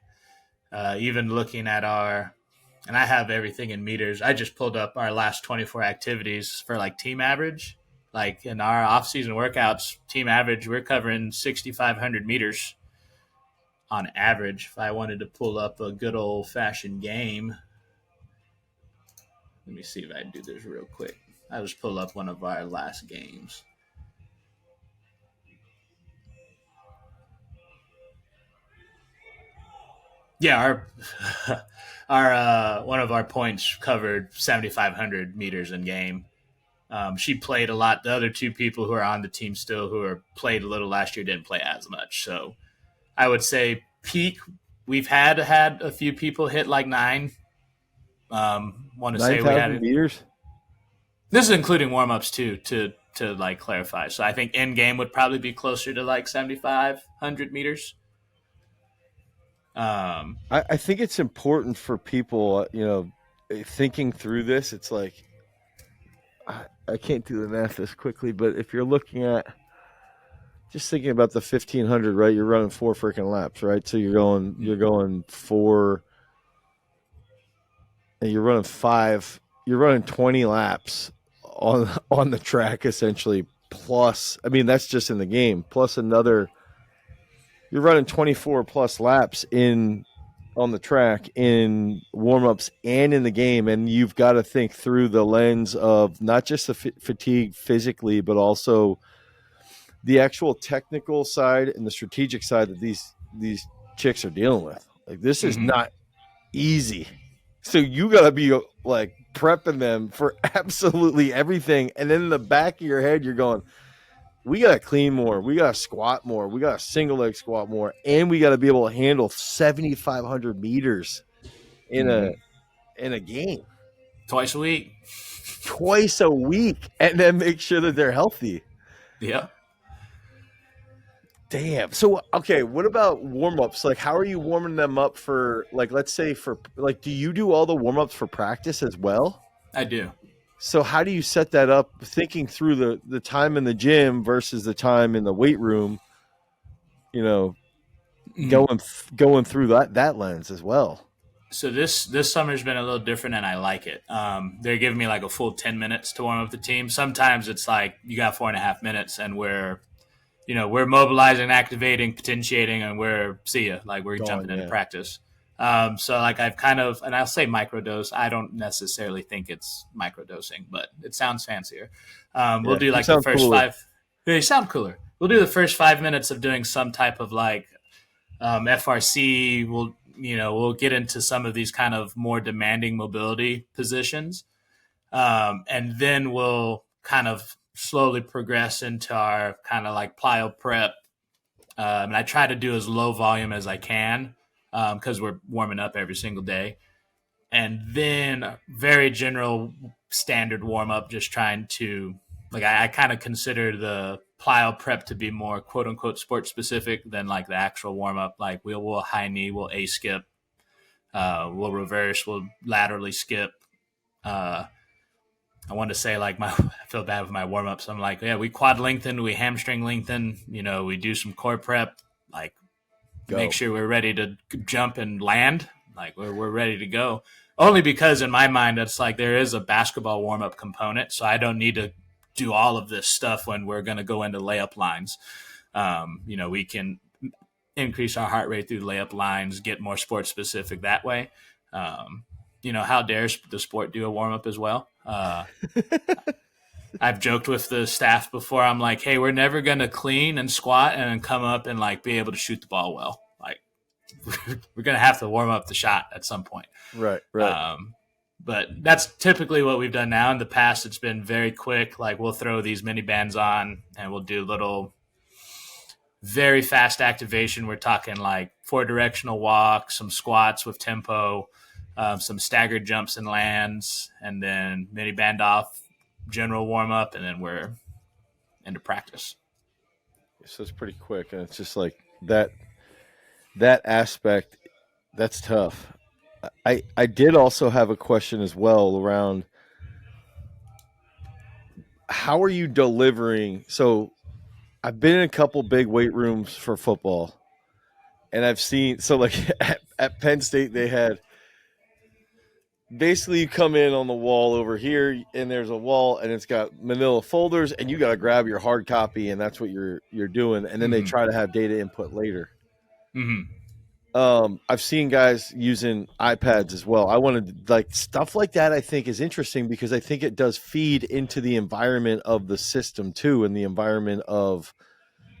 Even looking at and I have everything in meters. I just pulled up our last 24 activities for like team average. Like in our off-season workouts, team average, we're covering 6,500 meters on average. If I wanted to pull up a good old-fashioned game, let me see if I can do this real quick. I just pull up one of our last games. Yeah, our one of our points covered 7,500 meters in game. She played a lot. The other two people who are on the team still, who are played a little last year, didn't play as much. So I would say peak. We've had a few people hit like 9. Want to say we 9,000 had meters? this is including warm ups too. To like clarify, so I think in game would probably be closer to like 7,500 meters. I think it's important for people, thinking through this. It's like, I can't do the math this quickly, but if you're looking at just thinking about the 1,500, right? You're running 4 freaking laps, right? So you're going 4, and you're running 5. You're running 20 laps on the track essentially. Plus, I mean, that's just in the game. Plus another, you're running 24 plus laps on the track in warm-ups and in the game, and you've got to think through the lens of not just the fatigue physically, but also the actual technical side and the strategic side that these chicks are dealing with. Like, this is not easy. So you got to be like prepping them for absolutely everything, and then in the back of your head you're going, we got to clean more. We got to squat more. We got to single leg squat more. And we got to be able to handle 7,500 meters in a game. Twice a week. Twice a week. And then make sure that they're healthy. Yeah. Damn. So, okay, what about warm-ups? Like, how are you warming them up for, like, let's say do you do all the warm-ups for practice as well? I do. So how do you set that up, thinking through the time in the gym versus the time in the weight room, going through that lens as well? So this summer's been a little different, and I like it. They're giving me like a full 10 minutes to warm up the team. Sometimes it's like you got 4.5 minutes, and we're mobilizing, activating, potentiating, and we're jumping into practice. So like I've kind of, and I'll say microdose. I don't necessarily think it's microdosing, but it sounds fancier. We'll do like the first cooler. 5. They sound cooler. We'll do the first 5 minutes of doing some type of like FRC. We'll get into some of these kind of more demanding mobility positions, and then we'll kind of slowly progress into our kind of like plyo prep. And I try to do as low volume as I can, because we're warming up every single day. And then very general standard warm up, just trying to, like, I kind of consider the plyo prep to be more quote unquote sport specific than like the actual warm up. Like we'll high knee, we'll A skip, we'll reverse, we'll laterally skip. I wanted to say like I feel bad with my warm ups. I'm like, yeah, we quad lengthen, we hamstring lengthen, we do some core prep, like make sure we're ready to jump and land. Like we're ready to go. Only because in my mind, it's like there is a basketball warm up component. So I don't need to do all of this stuff when we're going to go into layup lines. We can increase our heart rate through layup lines, get more sport specific that way. How dare the sport do a warm up as well? I've joked with the staff before. I'm like, hey, we're never going to clean and squat and then come up and like be able to shoot the ball well. Like we're going to have to warm up the shot at some point. Right. But that's typically what we've done now. In the past, it's been very quick. Like we'll throw these mini bands on and we'll do little very fast activation. We're talking like 4 directional walk, some squats with tempo, some staggered jumps and lands, and then mini band off, general warm up, and then we're into practice. So it's pretty quick, and it's just like that aspect. That's tough. I did also have a question as well around how are you delivering? So I've been in a couple big weight rooms for football, and I've seen so like at Penn State they had basically you come in on the wall over here and there's a wall and it's got manila folders and you got to grab your hard copy and that's what you're doing, and then they Mm-hmm. try to have data input later. Mm-hmm. I've seen guys using iPads as well. I wanted like stuff like that. I think is interesting because I think it does feed into the environment of the system too, and the environment of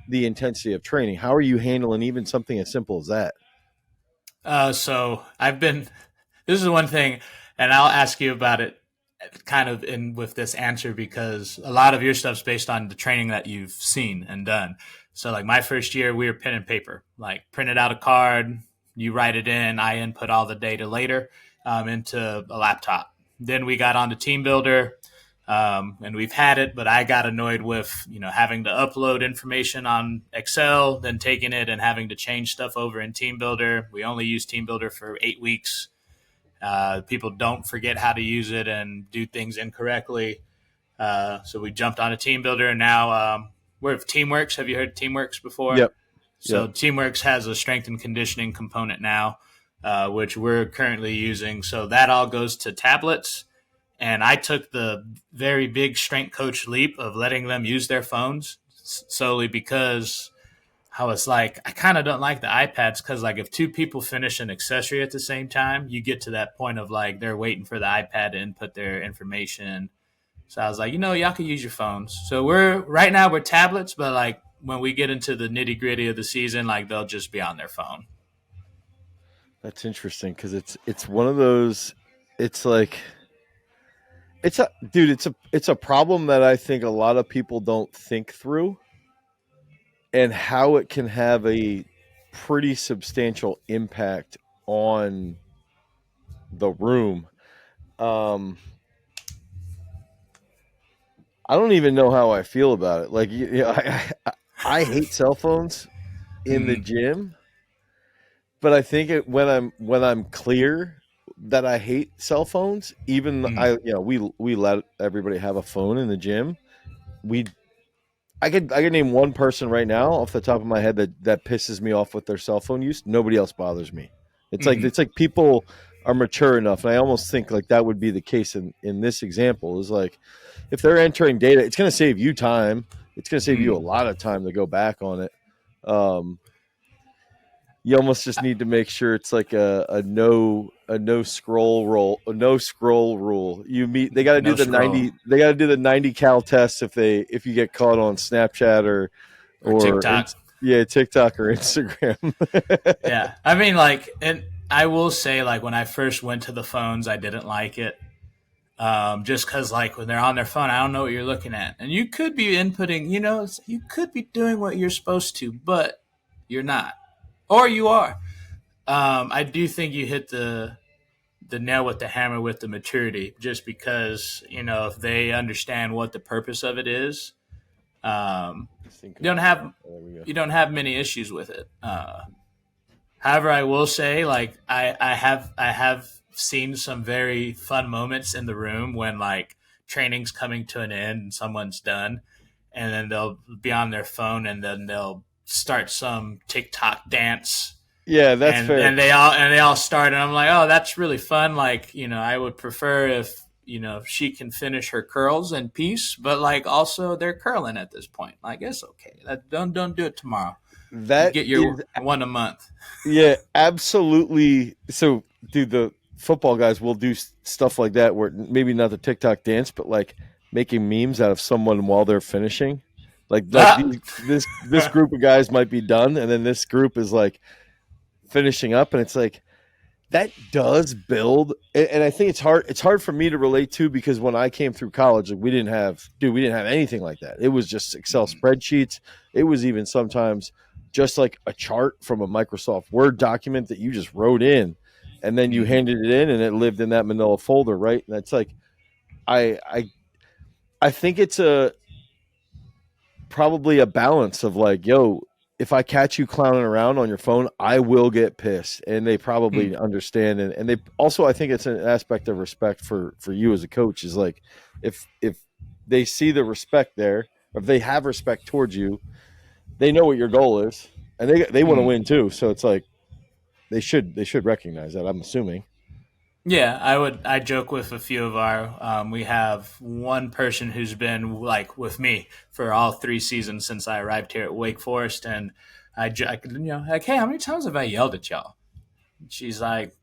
the intensity of training. How are you handling even something as simple as that? So I've been. This is one thing, and I'll ask you about it, kind of in with this answer because a lot of your stuff's based on the training that you've seen and done. So like my first year, we were pen and paper, like printed out a card, you write it in, I input all the data later into a laptop. Then we got on to Team Builder, and we've had it, but I got annoyed with having to upload information on Excel, then taking it and having to change stuff over in Team Builder. We only use Team Builder for 8 weeks. People don't forget how to use it and do things incorrectly. So we jumped on a Team Builder, and now we're Teamworks. Have you heard Teamworks before? Yep. So Yep. Teamworks has a strength and conditioning component now, which we're currently using. So that all goes to tablets. And I took the very big strength coach leap of letting them use their phones solely because I was like, I kind of don't like the iPads because, like, if two people finish an accessory at the same time, you get to that point of like they're waiting for the iPad to input their information. So I was like, y'all can use your phones. So right now we're tablets, but like when we get into the nitty gritty of the season, like they'll just be on their phone. That's interesting because it's one of those. It's like it's a dude. It's a problem that I think a lot of people don't think through, and how it can have a pretty substantial impact on the room. Um, I don't even know how I feel about it. Like, I hate cell phones in the Mm-hmm. gym, but I think when I'm clear that I hate cell phones. Even we let everybody have a phone in the gym. We I could name one person right now off the top of my head that pisses me off with their cell phone use. Nobody else bothers me. Mm-hmm. It's like people are mature enough, and I almost think like that would be the case in this example. Is like if they're entering data, it's going to save you time. It's going to save you a Mm-hmm. lot of time to go back on it. Um, you almost just need to make sure it's like a no scroll roll a no scroll rule. They got to do No the scroll 90 cal test if you get caught on Snapchat or or TikTok. yeah, TikTok or Instagram. Yeah. I mean, like, and I will say, like, when I first went to the phones, I didn't like it. Just because, like, when they're on their phone, I don't know what you're looking at. And you could be inputting, you could be doing what you're supposed to, but you're not. Or you are. I do think you hit the nail with the hammer with the maturity, just because, if they understand what the purpose of it is, um, Think you don't about that. have There we go. you don't have many issues with it. However, I will say, like I have seen some very fun moments in the room when like training's coming to an end and someone's done, and then they'll be on their phone and then they'll start some TikTok dance. Yeah, that's And fair. and they all start, and I'm like, oh, that's really fun. Like, I would prefer if she can finish her curls in peace, but like also they're curling at this point. Like it's okay. Don't do it tomorrow. You That get your is one a month. Yeah, absolutely. So, dude, the football guys will do stuff like that, where maybe not the TikTok dance, but like making memes out of someone while they're finishing. Ah! This group of guys might be done, and then this group is like finishing up, and it's like that does build. And I think it's hard for me to relate to because when I came through college, like we didn't have anything like that. It was just Excel spreadsheets. It was even sometimes just like a chart from a Microsoft Word document that you just wrote in, and then you Mhm. handed it in, and it lived in that Manila folder, right? And that's like I I I think it's a probably a balance of like, yo, if I catch you clowning around on your phone, I will get pissed. And they probably Mm. understand. And they also, I think it's an aspect of respect for you as a coach is like, if they see the respect there, if they have respect towards you, they know what your goal is and they want to Mm. win too. So it's like, they should recognize that, I'm assuming. Yeah, I joke with a few of our. We have one person who's been like with me for all 3 seasons since I arrived here at Wake Forest, and like, hey, how many times have I yelled at y'all? She's like,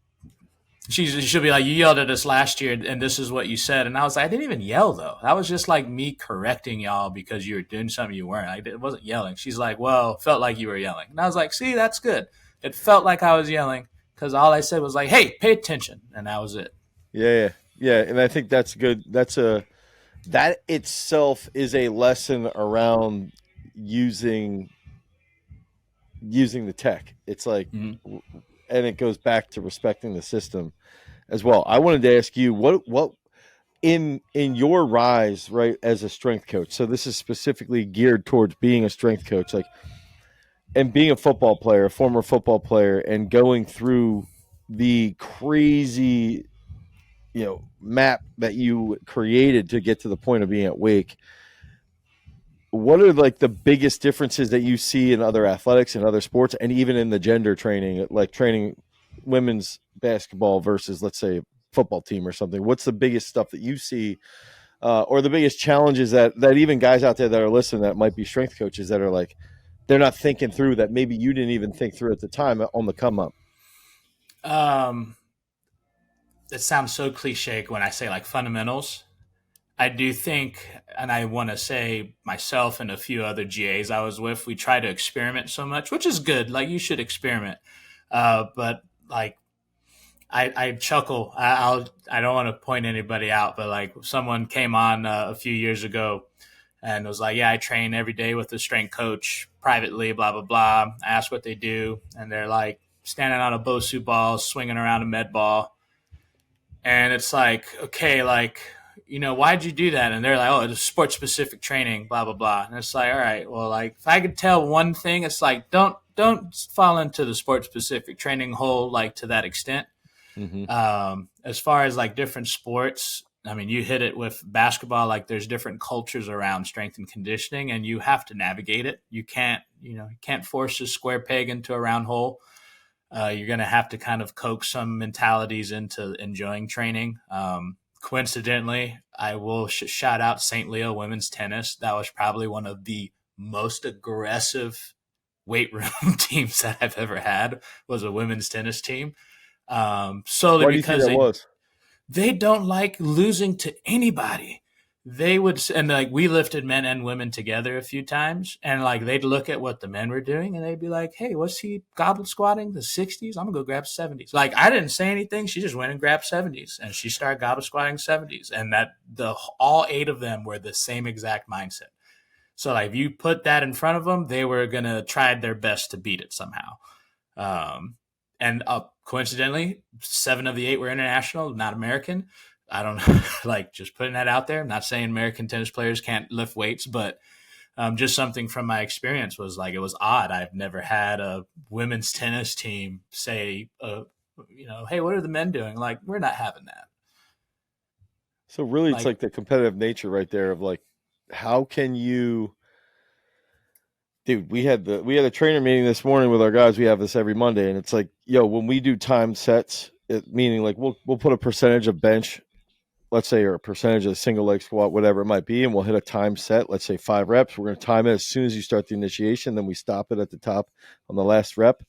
she'll be like, you yelled at us last year, and this is what you said, and I was like, I didn't even yell though. That was just like me correcting y'all because you were doing something you weren't. It wasn't yelling. She's like, well, felt like you were yelling, and I was like, see, that's good. It felt like I was yelling because all I said was like, hey, pay attention, and that was it. Yeah. And I think that's good. That itself is a lesson around using the tech. It's like, Mm-hmm. and it goes back to respecting the system as well. I wanted to ask you what in your rise, right, as a strength coach. So this is specifically geared towards being a strength coach, like, and being a football player, a former football player, and going through the crazy, map that you created to get to the point of being at Wake. What are like the biggest differences that you see in other athletics and other sports, and even in the gender training, like training women's basketball versus, let's say, football team or something? What's the biggest stuff that you see, or the biggest challenges that even guys out there that are listening that might be strength coaches that are like, they're not thinking through, that maybe you didn't even think through at the time on the come up? Um, it sounds so cliche when I say like fundamentals. I do think, and I want to say myself and a few other GAs I was with, we try to experiment so much, which is good. Like you should experiment, but like I chuckle. I don't want to point anybody out, but like someone came on a few years ago and was like, "Yeah, I train every day with a strength coach privately." Blah blah blah. I asked what they do, and they're like standing on a Bosu ball, swinging around a med ball, and it's like, okay, like, why'd you do that? And they're like, oh, it's sports specific training, blah blah blah. And it's like, all right, well, like if I could tell one thing, it's like don't fall into the sports specific training hole like to that extent. Mm-hmm. As far as like different sports, I mean, you hit it with basketball. Like there's different cultures around strength and conditioning, and you have to navigate it. You can't force a square peg into a round hole. You're going to have to kind of coax some mentalities into enjoying training. Coincidentally, I will shout out St. Leo women's tennis. That was probably one of the most aggressive weight room teams that I've ever had, was a women's tennis team. Solely Why do you think because that they was? they don't like losing to anybody. They would, and like we lifted men and women together a few times, and like they'd look at what the men were doing, and they'd be like, "Hey, what's he goblet squatting? The 60s? I'm gonna go grab 70s." Like I didn't say anything; she just went and grabbed 70s, and she started goblet squatting 70s, and that the all 8 of them were the same exact mindset. So like if you put that in front of them, they were gonna try their best to beat it somehow. Um, and coincidentally, 7 of the 8 were international, not American. I don't know, like just putting that out there. I'm not saying American tennis players can't lift weights, but just something from my experience was like it was odd. I've never had a women's tennis team say, hey, what are the men doing? Like we're not having that. So really, it's Like, like the competitive nature right there of like, how can you, dude? We had a trainer meeting this morning with our guys. We have this every Monday, and it's like, yo, when we do time sets, meaning like we'll put a percentage of bench, let's say, or a percentage of single leg squat, whatever it might be, and we'll hit a time set. Let's say 5 reps. We're going to time it as soon as you start the initiation. Then we stop it at the top on the last rep,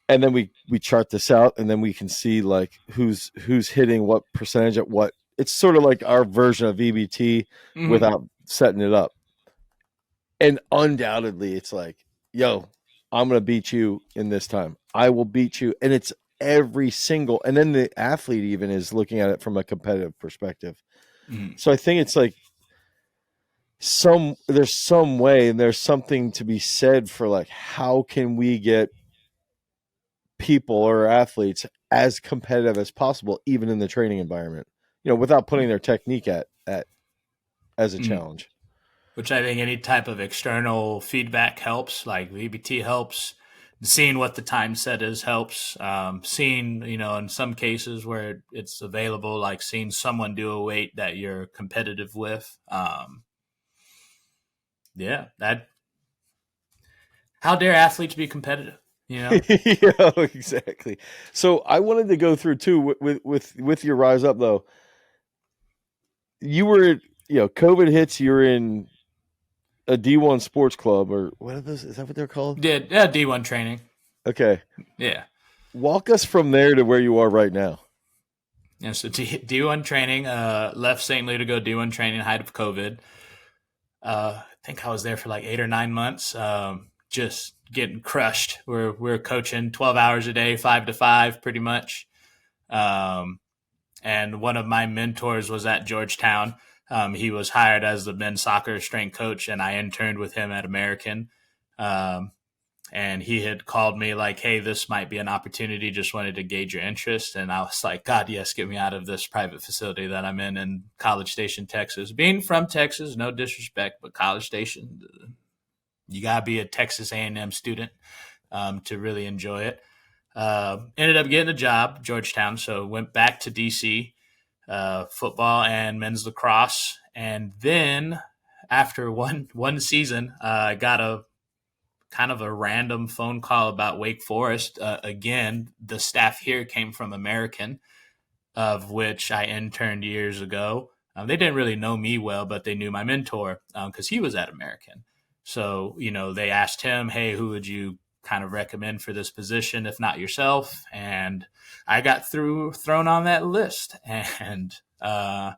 and then we chart this out, and then we can see like who's hitting what percentage at what. It's sort of like our version of VBT mm-hmm. without setting it up. And undoubtedly, it's like, yo, I'm going to beat you in this time. I will beat you. And it's every single, and then the athlete even is looking at it from a competitive perspective. Mm-hmm. So I think it's like there's some way, and there's something to be said for like, how can we get people or athletes as competitive as possible, even in the training environment, without putting their technique at as a Mm-hmm. challenge. which I think any type of external feedback helps, like VBT helps. Seeing what the time set is helps. Seeing, in some cases where it's available, like seeing someone do a weight that you're competitive with. How dare athletes be competitive? Yeah, exactly. So I wanted to go through too with your rise up though. You were, COVID hits. You're in a D1 sports club, or what are those? Is that what they're called? Yeah, D1 training. Okay. Yeah. Walk us from there to where you are right now. Yeah, so D1 training, left St. Louis to go D1 training, height of COVID. I think I was there for like 8 or 9 months, just getting crushed. We're coaching 12 hours a day, 5 to 5, pretty much. And one of my mentors was at Georgetown. He was hired as the men's soccer strength coach, and I interned with him at American. And he had called me like, hey, this might be an opportunity. Just wanted to gauge your interest. And I was like, God, yes, get me out of this private facility that I'm in College Station, Texas. Being from Texas, no disrespect, but College Station, you got to be a Texas A&M student to really enjoy it. Ended up getting a job, Georgetown, so went back to D.C., football and men's lacrosse. And then after one season, I got a kind of a random phone call about Wake Forest. Again, the staff here came from American, of which I interned years ago. They didn't really know me well, but they knew my mentor because he was at American. So, they asked him, hey, who would you kind of recommend for this position, if not yourself? And I got thrown on that list. And I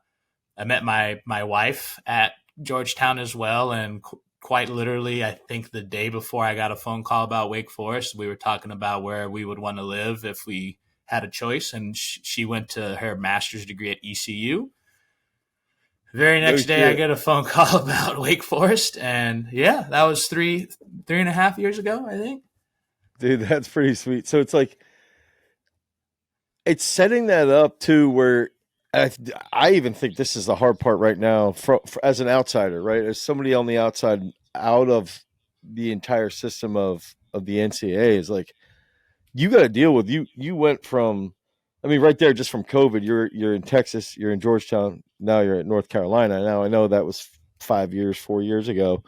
met my wife at Georgetown as well. And quite literally, I think the day before I got a phone call about Wake Forest, we were talking about where we would want to live if we had a choice. And she went to her master's degree at ECU. Very next day, I get a phone call about Wake Forest. And yeah, that was 3.5 years ago, I think. Dude, that's pretty sweet. So it's like, it's setting that up too, where I even think this is the hard part right now for as an outsider, right? As somebody on the outside, out of the entire system of the NCAA, is like, you got to deal with you went from, I mean, right there, just from COVID, you're in Texas, you're in Georgetown, now you're at North Carolina. Now I know that was 4 years ago.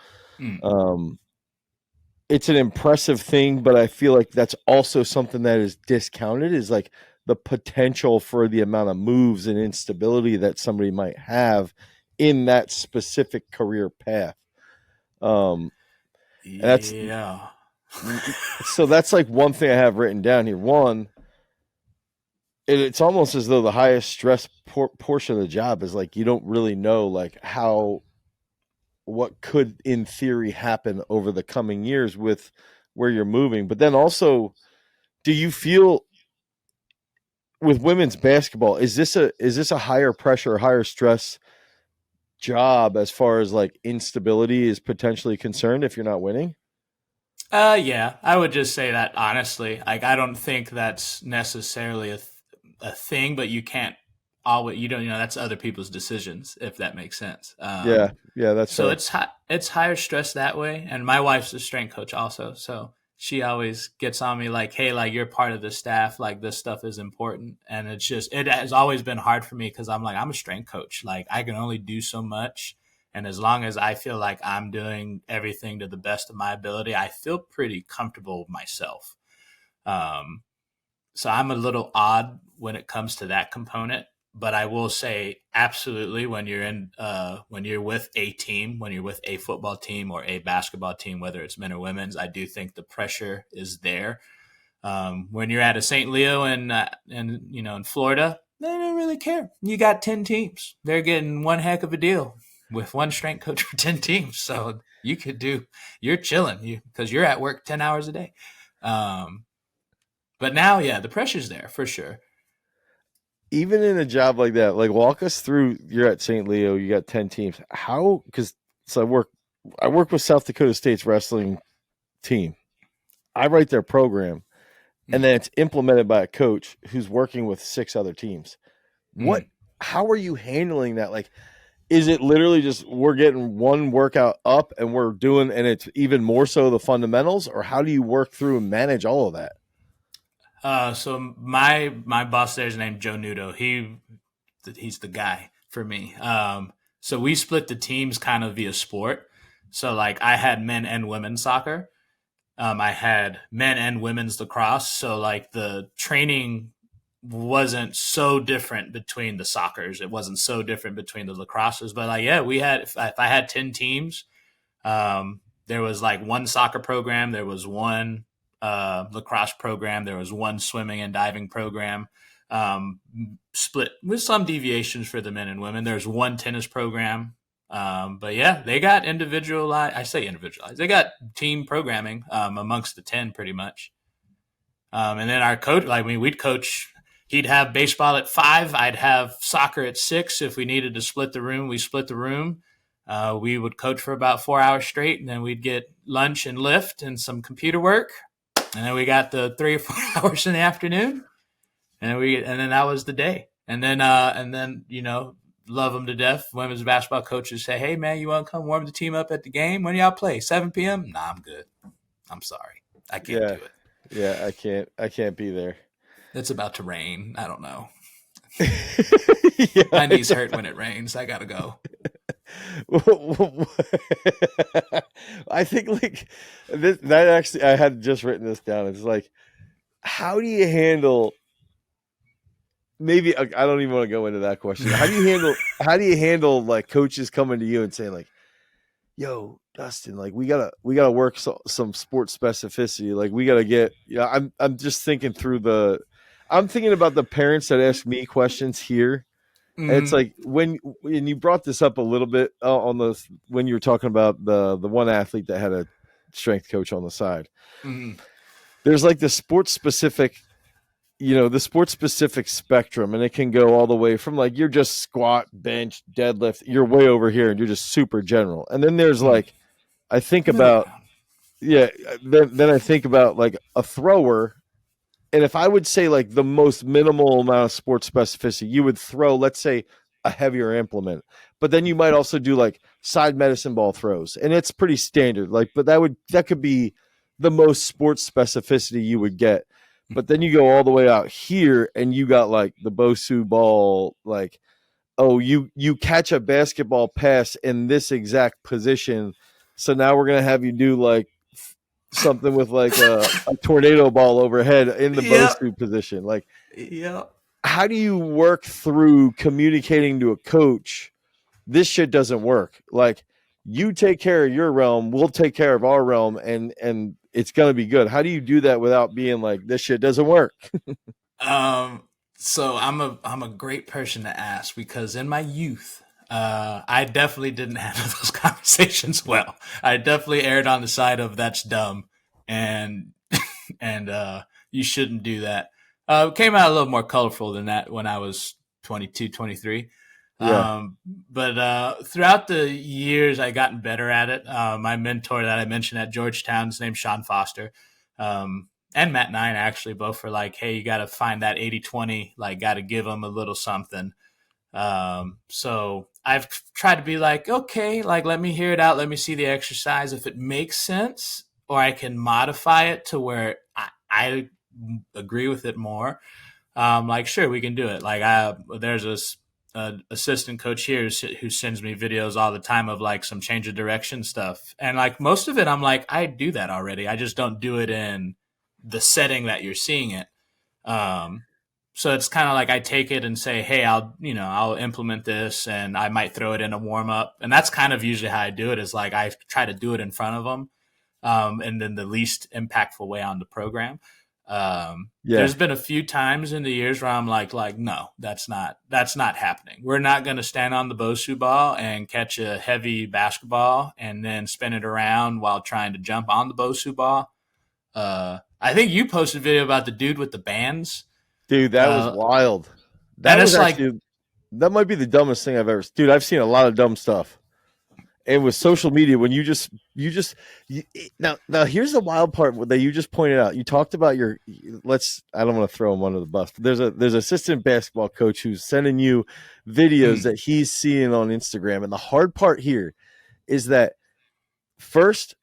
It's an impressive thing, but I feel like that's also something that is discounted, is like the potential for the amount of moves and instability that somebody might have in that specific career path. Yeah. So that's like one thing I have written down here. One, it's almost as though the highest stress portion of the job is like, you don't really know like what could in theory happen over the coming years with where you're moving. But then also, do you feel with women's basketball, is this a higher pressure, higher stress job as far as like instability is potentially concerned if you're not winning? Yeah, I would just say that honestly. Like, I don't think that's necessarily a thing, but you can't always, that's other people's decisions, if that makes sense. Yeah, that's so fair. it's higher stress that way. And my wife's a strength coach also, so she always gets on me like, hey, like, you're part of the staff, like, this stuff is important. And it has always been hard for me because I'm like, I'm a strength coach, like, I can only do so much. And as long as I feel like I'm doing everything to the best of my ability, I feel pretty comfortable with myself. So I'm a little odd when it comes to that component. But I will say, absolutely, when you're with a team, when you're with a football team or a basketball team, whether it's men or women's, I do think the pressure is there. When you're at a St. Leo and in Florida, they don't really care. You got 10 teams. They're getting one heck of a deal with one strength coach for 10 teams. So you're chilling because you're at work 10 hours a day. But now, yeah, the pressure's there for sure. Even in a job like that, like, walk us through, you're at St. Leo, you got 10 teams. How, because so I work with South Dakota State's wrestling team. I write their program, and then it's implemented by a coach who's working with 6 other teams. How are you handling that? Like, is it literally just we're getting one workout up and we're doing, and it's even more so the fundamentals, or how do you work through and manage all of that? So my boss there is named Joe Nudo. He's the guy for me. So we split the teams kind of via sport. So like I had men and women's soccer. I had men and women's lacrosse. So like the training wasn't so different between the soccers. It wasn't so different between the lacrosses. But like yeah, we had if I had 10 teams, there was like one soccer program, there was one lacrosse program, there was one swimming and diving program, um, split with some deviations for the men and women. There's one tennis program. But yeah, they got individualized. I say individualized. They got team programming amongst the 10 pretty much. And then our coach, like I mean, we'd coach. He'd have baseball at 5. I'd have soccer at 6. If we needed to split the room, we split the room. We would coach for about 4 hours straight, and then we'd get lunch and lift and some computer work. And then we got the 3 or 4 hours in the afternoon, and then that was the day. And then love them to death. Women's basketball coaches say, "Hey man, you want to come warm the team up at the game? When y'all play? 7 p.m." Nah, I'm good. I'm sorry, I can't Yeah. do it. Yeah, I can't be there. It's about to rain. I don't know. Yeah, My knees hurt when it rains. I gotta go. I think like that actually, I had just written this down. It's like, how do you handle? Maybe I don't even want to go into that question. How do you handle? How do you handle like coaches coming to you and saying like, "Yo, Dustin, like we gotta work some sports specificity. Like we gotta get." Yeah, I'm just thinking through I'm thinking about the parents that ask me questions here. And it's Mm-hmm. like and you brought this up a little bit on when you were talking about the one athlete that had a strength coach on the side. Mm-hmm. There's like the sports specific spectrum, and it can go all the way from like you're just squat, bench, deadlift, you're way over here, and you're just super general. And then there's Mm-hmm. like I think Middle about ground. yeah, then I think about like a thrower. And if I would say like the most minimal amount of sports specificity, you would throw, let's say, a heavier implement, but then you might also do like side medicine ball throws, and it's pretty standard. Like, but that could be the most sports specificity you would get. But then you go all the way out here, and you got like the Bosu ball, like oh you catch a basketball pass in this exact position, so now we're gonna have you do like something with like a tornado ball overhead in the Yep. Bosu position. Like, Yep. how do you work through communicating to a coach? This shit doesn't work. Like, you take care of your realm, we'll take care of our realm, and it's gonna be good. How do you do that without being like this shit doesn't work? Um, so I'm a great person to ask because in my youth, I definitely didn't handle those conversations well. I definitely erred on the side of that's dumb and and you shouldn't do that. Came out a little more colorful than that when I was 22, 23. Yeah, But throughout the years, I gotten better at it. My mentor that I mentioned at Georgetown is named Sean Foster. And Matt Nine actually both were like, hey, you got to find that 80-20, like got to give them a little something. So I've tried to be like, okay, like let me hear it out. Let me see the exercise. If it makes sense or I can modify it to where I agree with it more, like, sure, we can do it. Like there's this assistant coach here who sends me videos all the time of like some change of direction stuff. And like most of it, I'm like, I do that already. I just don't do it in the setting that you're seeing it. Um, so it's kind of like I take it and say, hey, I'll implement this and I might throw it in a warm up. And that's kind of usually how I do it is like I try to do it in front of them. And then the least impactful way on the program. yeah, There's been a few times in the years where I'm like, no, that's not happening. We're not going to stand on the Bosu ball and catch a heavy basketball and then spin it around while trying to jump on the Bosu ball. I think you posted a video about the dude with the bands. dude, that was Uh, wild. and That was it's like, actually that might be the dumbest thing I've ever. Dude, I've seen a lot of dumb stuff. And with social media, when now here's the wild part that you just pointed out. You talked about I don't want to throw him under the bus, but there's an assistant basketball coach who's sending you videos that he's seeing on Instagram. And the hard part here is that first,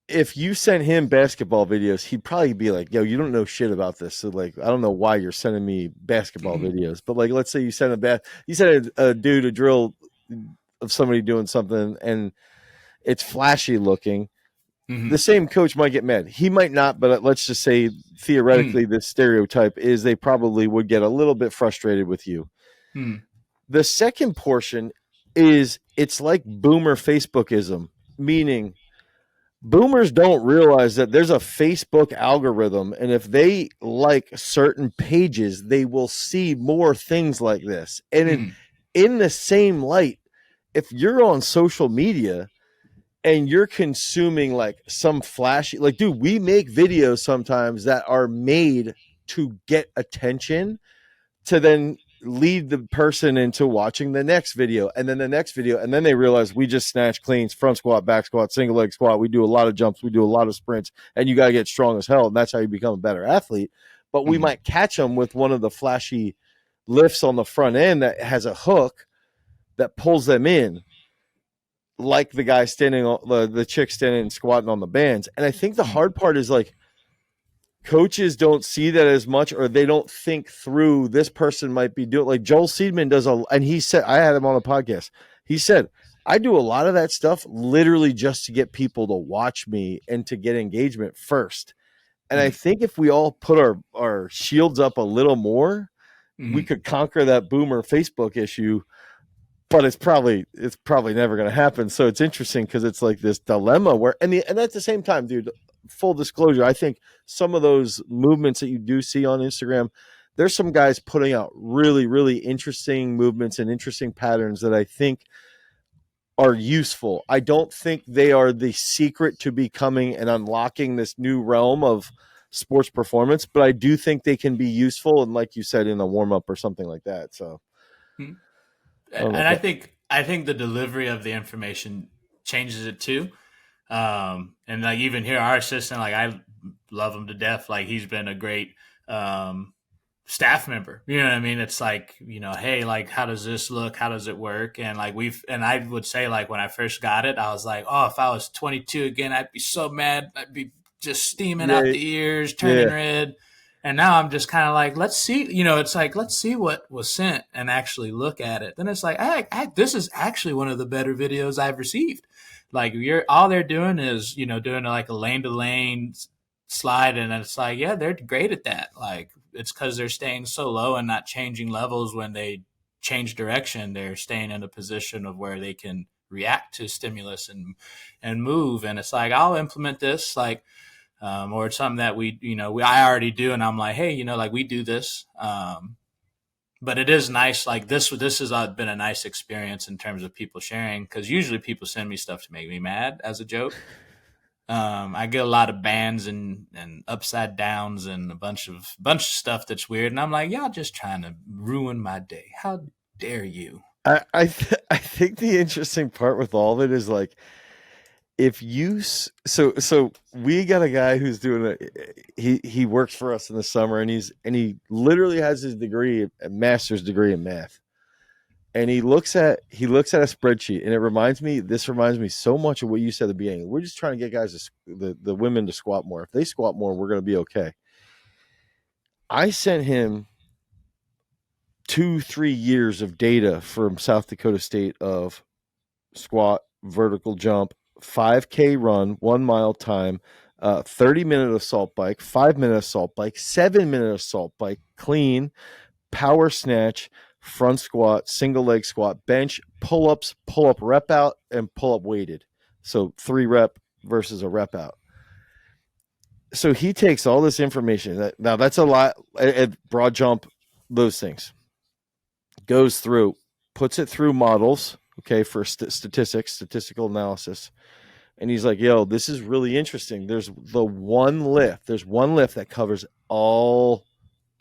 if you sent him basketball videos, he'd probably be like, yo, you don't know shit about this. So like, I don't know why you're sending me basketball videos, but like, let's say you sent a dude a drill of somebody doing something and it's flashy looking. The same coach might get mad. He might not, but let's just say theoretically the stereotype is they probably would get a little bit frustrated with you. The second portion is it's like boomer Facebookism, meaning boomers don't realize that there's a Facebook algorithm, and if they like certain pages, they will see more things like this. And in the same light, if you're on social media and you're consuming like some flashy, like, dude, we make videos sometimes that are made to get attention to then lead the person into watching the next video and then the next video. And then they realize we just snatch cleans, front squat, back squat, single leg squat. We do a lot of jumps. We do a lot of sprints, and you got to get strong as hell. And that's how you become a better athlete. But we might catch them with one of the flashy lifts on the front end that has a hook that pulls them in, like the guy standing on the chick standing and squatting on the bands. And I think the hard part is like coaches don't see that as much, or they don't think through this person might be doing, like Joel Seedman does and he said, I had him on a podcast. He said, I do a lot of that stuff literally just to get people to watch me and to get engagement first. And I think if we all put our shields up a little more, we could conquer that boomer Facebook issue. But it's probably never going to happen. So it's interesting because it's like this dilemma where, and at the same time, dude, full disclosure, I think some of those movements that you do see on Instagram, there's some guys putting out really, really interesting movements and interesting patterns that I think are useful. I don't think they are the secret to becoming and unlocking this new realm of sports performance, but I do think they can be useful. And like you said, in a warm up or something like that. So. And I think the delivery of the information changes it too. And like even here, our assistant, like I love him to death. Like he's been a great staff member. You know what I mean? It's like, hey, like how does this look? How does it work? And like and I would say like when I first got it, I was like, oh, if I was 22 again, I'd be so mad. I'd be just steaming out the ears, turning red. And now I'm just kind of like, let's see, it's like, let's see what was sent and actually look at it. Then it's like, this is actually one of the better videos I've received. Like all they're doing is, doing like a lane to lane slide. And it's like, yeah, they're great at that. Like it's because they're staying so low and not changing levels when they change direction. They're staying in a position of where they can react to stimulus and move. And it's like, I'll implement this. Like, or it's something that I already do. And I'm like, hey, like we do this. But it is nice. Like this has been a nice experience in terms of people sharing. Cause usually people send me stuff to make me mad as a joke. I get a lot of bands and upside downs and a bunch of stuff that's weird. And I'm like, y'all just trying to ruin my day. How dare you? I think the interesting part with all of it is like, if you so we got a guy who's doing he works for us in the summer, and he literally has his degree, a master's degree in math, and he looks at a spreadsheet, and this reminds me so much of what you said at the beginning. We're just trying to get guys the women to squat more. If they squat more, we're going to be okay. I sent him 2-3 years of data from South Dakota State of squat, vertical jump, 5K run, 1 mile time, 30-minute assault bike, 5-minute assault bike, 7-minute assault bike, clean, power snatch, front squat, single leg squat, bench, pull-ups, pull-up rep out, and pull-up weighted. So 3 rep versus a rep out. So he takes all this information. Now that's a lot. At broad jump, those things. Goes through, puts it through models, okay, for statistical analysis. And he's like, yo, this is really interesting. There's one lift that covers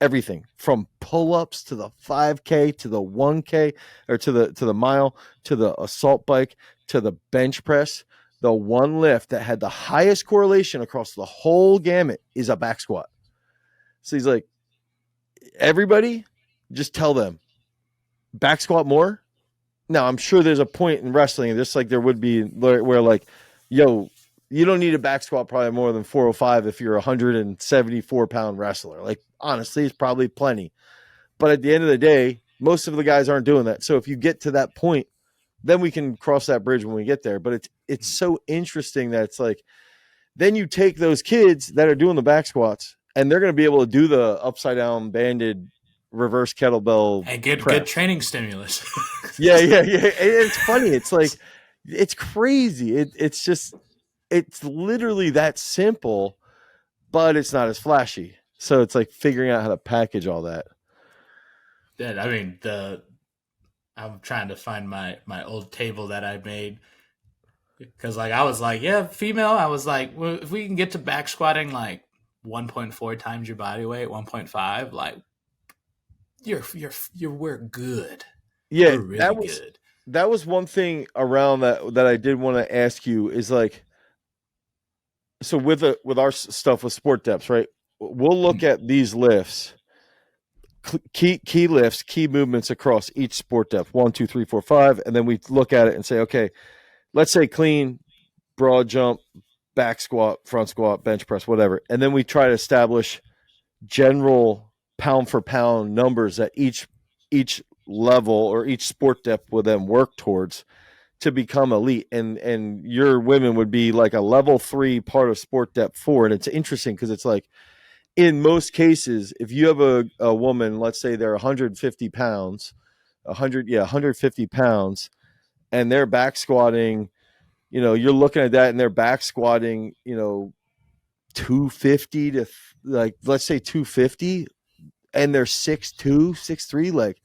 everything from pull-ups to the 5K to the 1K, or to the mile, to the assault bike, to the bench press, the one lift that had the highest correlation across the whole gamut is a back squat. So he's like, everybody, just tell them back squat more. Now, I'm sure there's a point in wrestling, just like there would be where like, yo, you don't need a back squat probably more than 405 if you're a 174-pound wrestler. Like, honestly, it's probably plenty. But at the end of the day, most of the guys aren't doing that. So if you get to that point, then we can cross that bridge when we get there. But it's so interesting that it's like, then you take those kids that are doing the back squats and they're going to be able to do the upside down banded reverse kettlebell and get press. Good training stimulus. Yeah. It's funny. It's like, it's crazy. It's just, it's literally that simple, but it's not as flashy. So it's like figuring out how to package all that. Yeah, I mean, I'm trying to find my old table that I made, because like I was like, yeah, female. I was like, well, if we can get to back squatting like 1.4 times your body weight, 1.5, like we're good. Yeah, we're really good. That was one thing around that I did want to ask you is like, so with our stuff with sport depths, right? We'll look at these lifts, key lifts, key movements across each sport depth, 1, 2, 3, 4, 5, and then we look at it and say, okay, let's say clean, broad jump, back squat, front squat, bench press, whatever, and then we try to establish general pound for pound numbers that each level or each sport depth will then work towards to become elite, and your women would be like a level 3 part of sport depth 4. And it's interesting because it's like, in most cases, if you have a woman, let's say they're 150 pounds, 150 pounds, and they're back squatting, you're looking at that and they're back squatting, 250 to like, let's say 250, and they're 6'2", 6'3", like,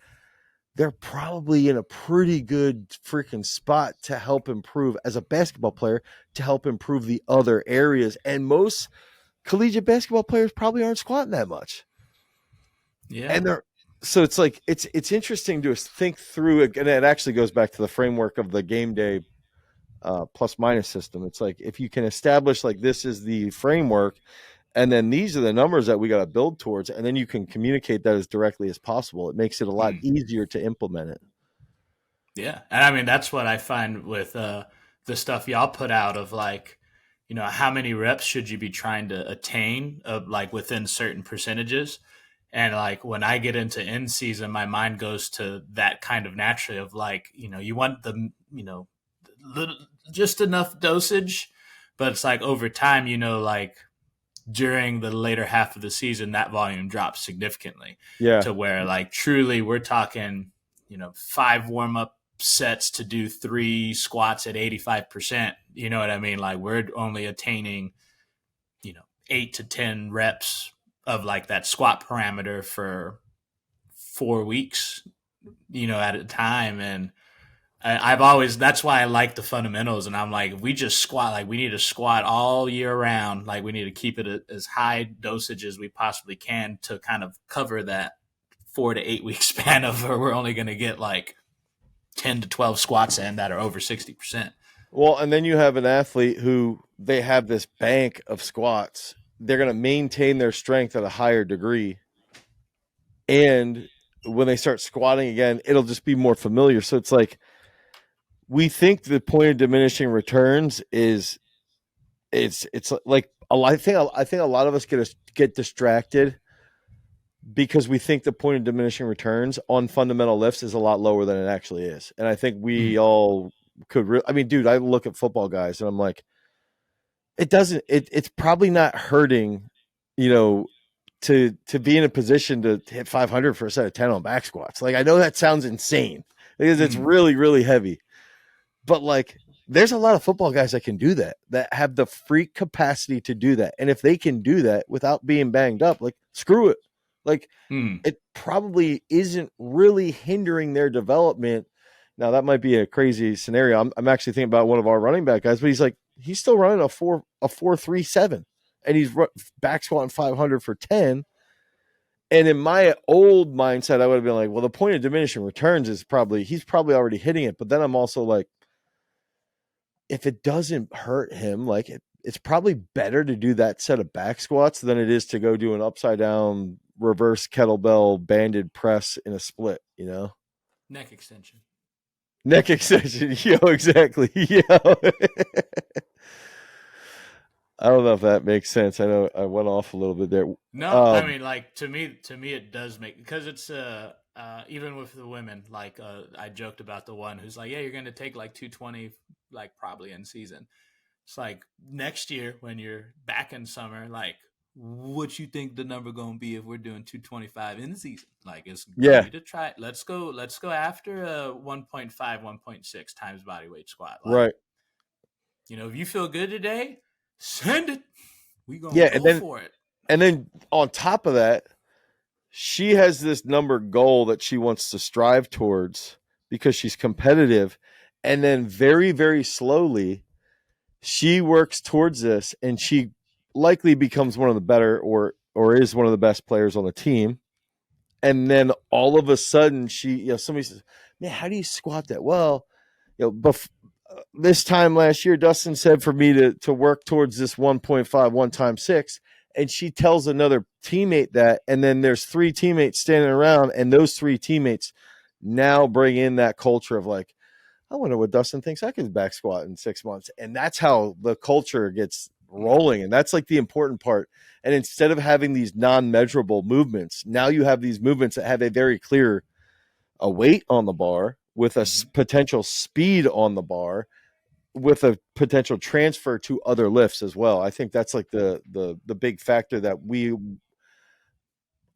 they're probably in a pretty good freaking spot to help improve as a basketball player, to help improve the other areas. And most collegiate basketball players probably aren't squatting that much. Yeah. And so it's like, it's interesting to think through it. And it actually goes back to the framework of the game day plus minus system. It's like, if you can establish like, this is the framework, and then these are the numbers that we got to build towards, and then you can communicate that as directly as possible. It makes it a lot easier to implement it. Yeah. And I mean, that's what I find with the stuff y'all put out of like, how many reps should you be trying to attain of like within certain percentages. And like when I get into in season, my mind goes to that kind of naturally of like, you want the, just enough dosage, but it's like over time, like, during the later half of the season, that volume drops significantly. Yeah. To where like truly we're talking, 5 warm-up sets to do 3 squats at 85%. You know what I mean? Like we're only attaining, 8 to 10 reps of like that squat parameter for 4 weeks, at a time. And that's why I like the fundamentals. And I'm like, if we just squat, like we need to squat all year round. Like we need to keep it as high dosage as we possibly can to kind of cover that 4 to 8 week span of where we're only going to get like 10 to 12 squats in that are over 60%. Well, and then you have an athlete who they have this bank of squats. They're going to maintain their strength at a higher degree. And when they start squatting again, it'll just be more familiar. So it's like, we think the point of diminishing returns is it's like I think a lot of us get distracted because we think the point of diminishing returns on fundamental lifts is a lot lower than it actually is. And I think we all could I mean, dude, I look at football guys and I'm like, it's probably not hurting, to be in a position to hit 500 for a set of 10 on back squats. Like, I know that sounds insane because it's really, really heavy. But like, there's a lot of football guys that can do that have the freak capacity to do that. And if they can do that without being banged up, like, screw it. Like, it probably isn't really hindering their development. Now, that might be a crazy scenario. I'm actually thinking about one of our running back guys, but he's still running a 4.37, and he's back squatting 500 for 10. And in my old mindset, I would have been like, well, the point of diminishing returns is he's probably already hitting it. But then I'm also like, if it doesn't hurt him, like it's probably better to do that set of back squats than it is to go do an upside down reverse kettlebell banded press in a split, you know? Neck extension. Neck extension. Yo, exactly. Yo. I don't know if that makes sense. I know I went off a little bit there. No, I mean, like to me, it does make, because it's even with the women, like I joked about the one who's like, yeah, you're going to take like 220, like probably in season. It's like next year when you're back in summer, like what you think the number going to be if we're doing 225 in the season? Like it's Yeah, you to try. Let's go after a 1.5, 1.6 times body weight squat. Like, right. if you feel good today, send it. We going to Yeah, go for it. and then on top of that, she has this number goal that she wants to strive towards because she's competitive. And then very, very slowly, she works towards this and she likely becomes one of the better or is one of the best players on the team. And then all of a sudden somebody says, man, how do you squat that? Well, this time last year, Dustin said for me to work towards this 1.5, 1 times 6. And she tells another teammate that, and then there's 3 teammates standing around, and those 3 teammates now bring in that culture of like, I wonder what Dustin thinks I could back squat in 6 months. And that's how the culture gets rolling. And that's like the important part. And instead of having these non-measurable movements, now you have these movements that have a very clear weight on the bar with a potential speed on the bar with a potential transfer to other lifts as well. I think that's like the big factor that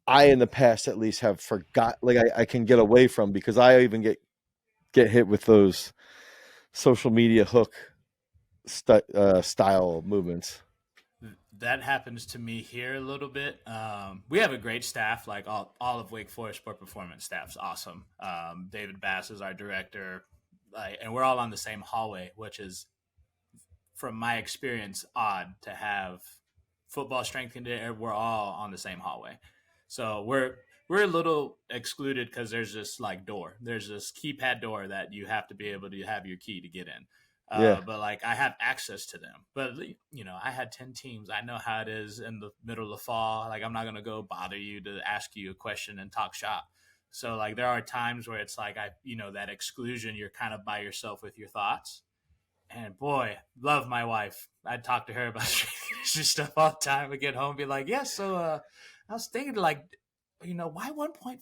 I in the past at least have forgot, like I can get away from, because I even get hit with those social media hook style movements. That happens to me here a little bit. We have a great staff, like all of Wake Forest Sport Performance staff's awesome. David Bass is our director, and we're all on the same hallway, which is, from my experience, odd to have football strength conditioning. We're all on the same hallway, so we're a little excluded because there's this like door. There's this keypad door that you have to be able to have your key to get in. Yeah. But like I have access to them. But I had 10 teams. I know how it is in the middle of fall. Like I'm not gonna go bother you to ask you a question and talk shop. So like there are times where it's like that exclusion. You're kind of by yourself with your thoughts. And boy, love my wife. I'd talk to her about stuff all the time. I get home and be like, yeah. So I was thinking like, why 1.5?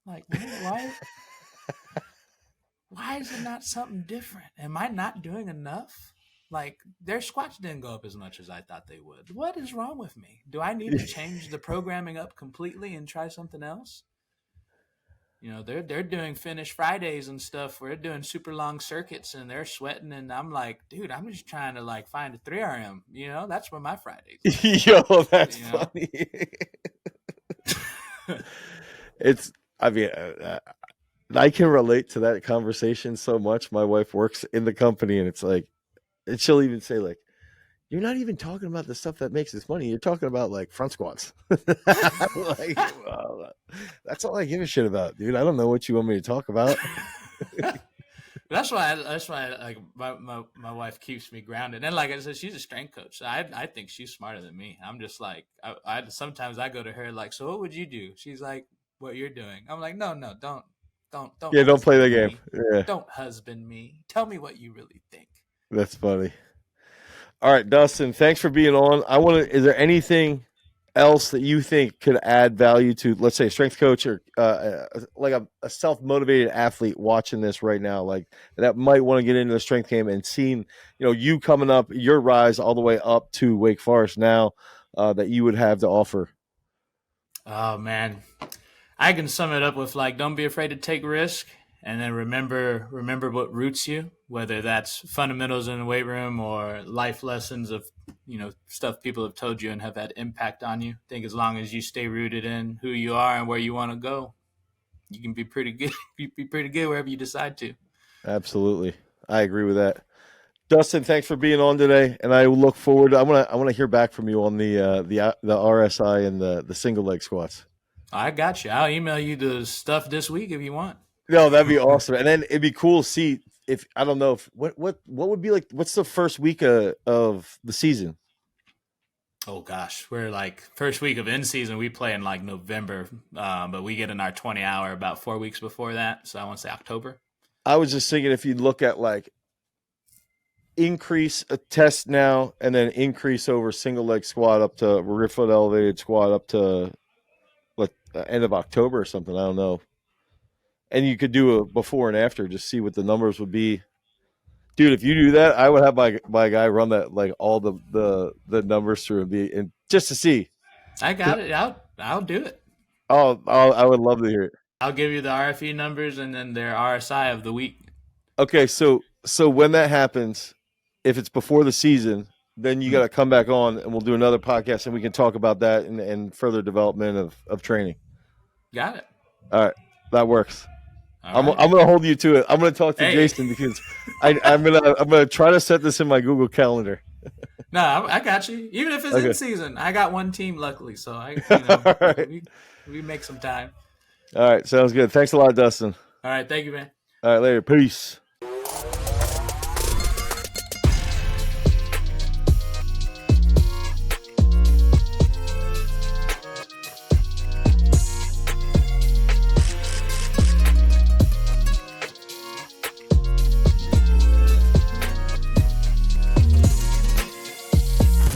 Like why is it not something different? Am I not doing enough? Like their squats didn't go up as much as I thought they would. What is wrong with me? Do I need to change the programming up completely and try something else? They're doing finish Fridays and stuff. We're doing super long circuits and they're sweating, and I'm like, dude, I'm just trying to like find a 3RM. That's what my Fridays like. Yo, that's funny. I can relate to that conversation so much. My wife works in the company, and it's like, and she'll even say like, you're not even talking about the stuff that makes us money. You're talking about like front squats. Like, well, that's all I give a shit about, dude. I don't know what you want me to talk about. That's why like my wife keeps me grounded. And like I said, she's a strength coach. So I think she's smarter than me. I'm just like, I sometimes I go to her like, so what would you do? She's like, what you're doing. I'm like, no, don't. Yeah, don't play the game. Yeah. Don't husband me. Tell me what you really think. That's funny. All right, Dustin, thanks for being on. Is there anything else that you think could add value to, let's say, a strength coach or like a self-motivated athlete watching this right now, like that might want to get into the strength game and seeing, you coming up, your rise all the way up to Wake Forest now, that you would have to offer? Oh man, I can sum it up with like, don't be afraid to take risk. And then remember what roots you, whether that's fundamentals in the weight room or life lessons of, stuff people have told you and have had impact on you. I think as long as you stay rooted in who you are and where you want to go, you can be pretty good. Be pretty good wherever you decide to. Absolutely. I agree with that. Dustin, thanks for being on today. And I look forward. I want to hear back from you on the RSI and the single leg squats. I got you. I'll email you the stuff this week if you want. No, that'd be awesome. And then it'd be cool to see if I don't know if what would be like, what's the first week of the season? Oh gosh, we're like first week of in season. We play in like November, but we get in our 20 hour about 4 weeks before that. So I want to say October. I was just thinking if you look at like increase a test now and then increase over single leg squat up to rear foot elevated squat up to like end of October or something. I don't know. And you could do a before and after, just see what the numbers would be. Dude, if you do that, I would have my guy run that, like all the numbers through and just to see. I got it. I'll do it. Oh, I would love to hear it. I'll give you the RFE numbers and then their RSI of the week. Okay, so when that happens, if it's before the season, then you got to come back on and we'll do another podcast and we can talk about that and further development of training. Got it. All right, that works. I'm right. gonna hold you to it. I'm gonna talk to Jason because I'm gonna try to set this in my Google Calendar. No, I got you. Even if it's in season, I got one team luckily, so we make some time. All right, sounds good. Thanks a lot, Dustin. All right, thank you, man. All right, later. Peace.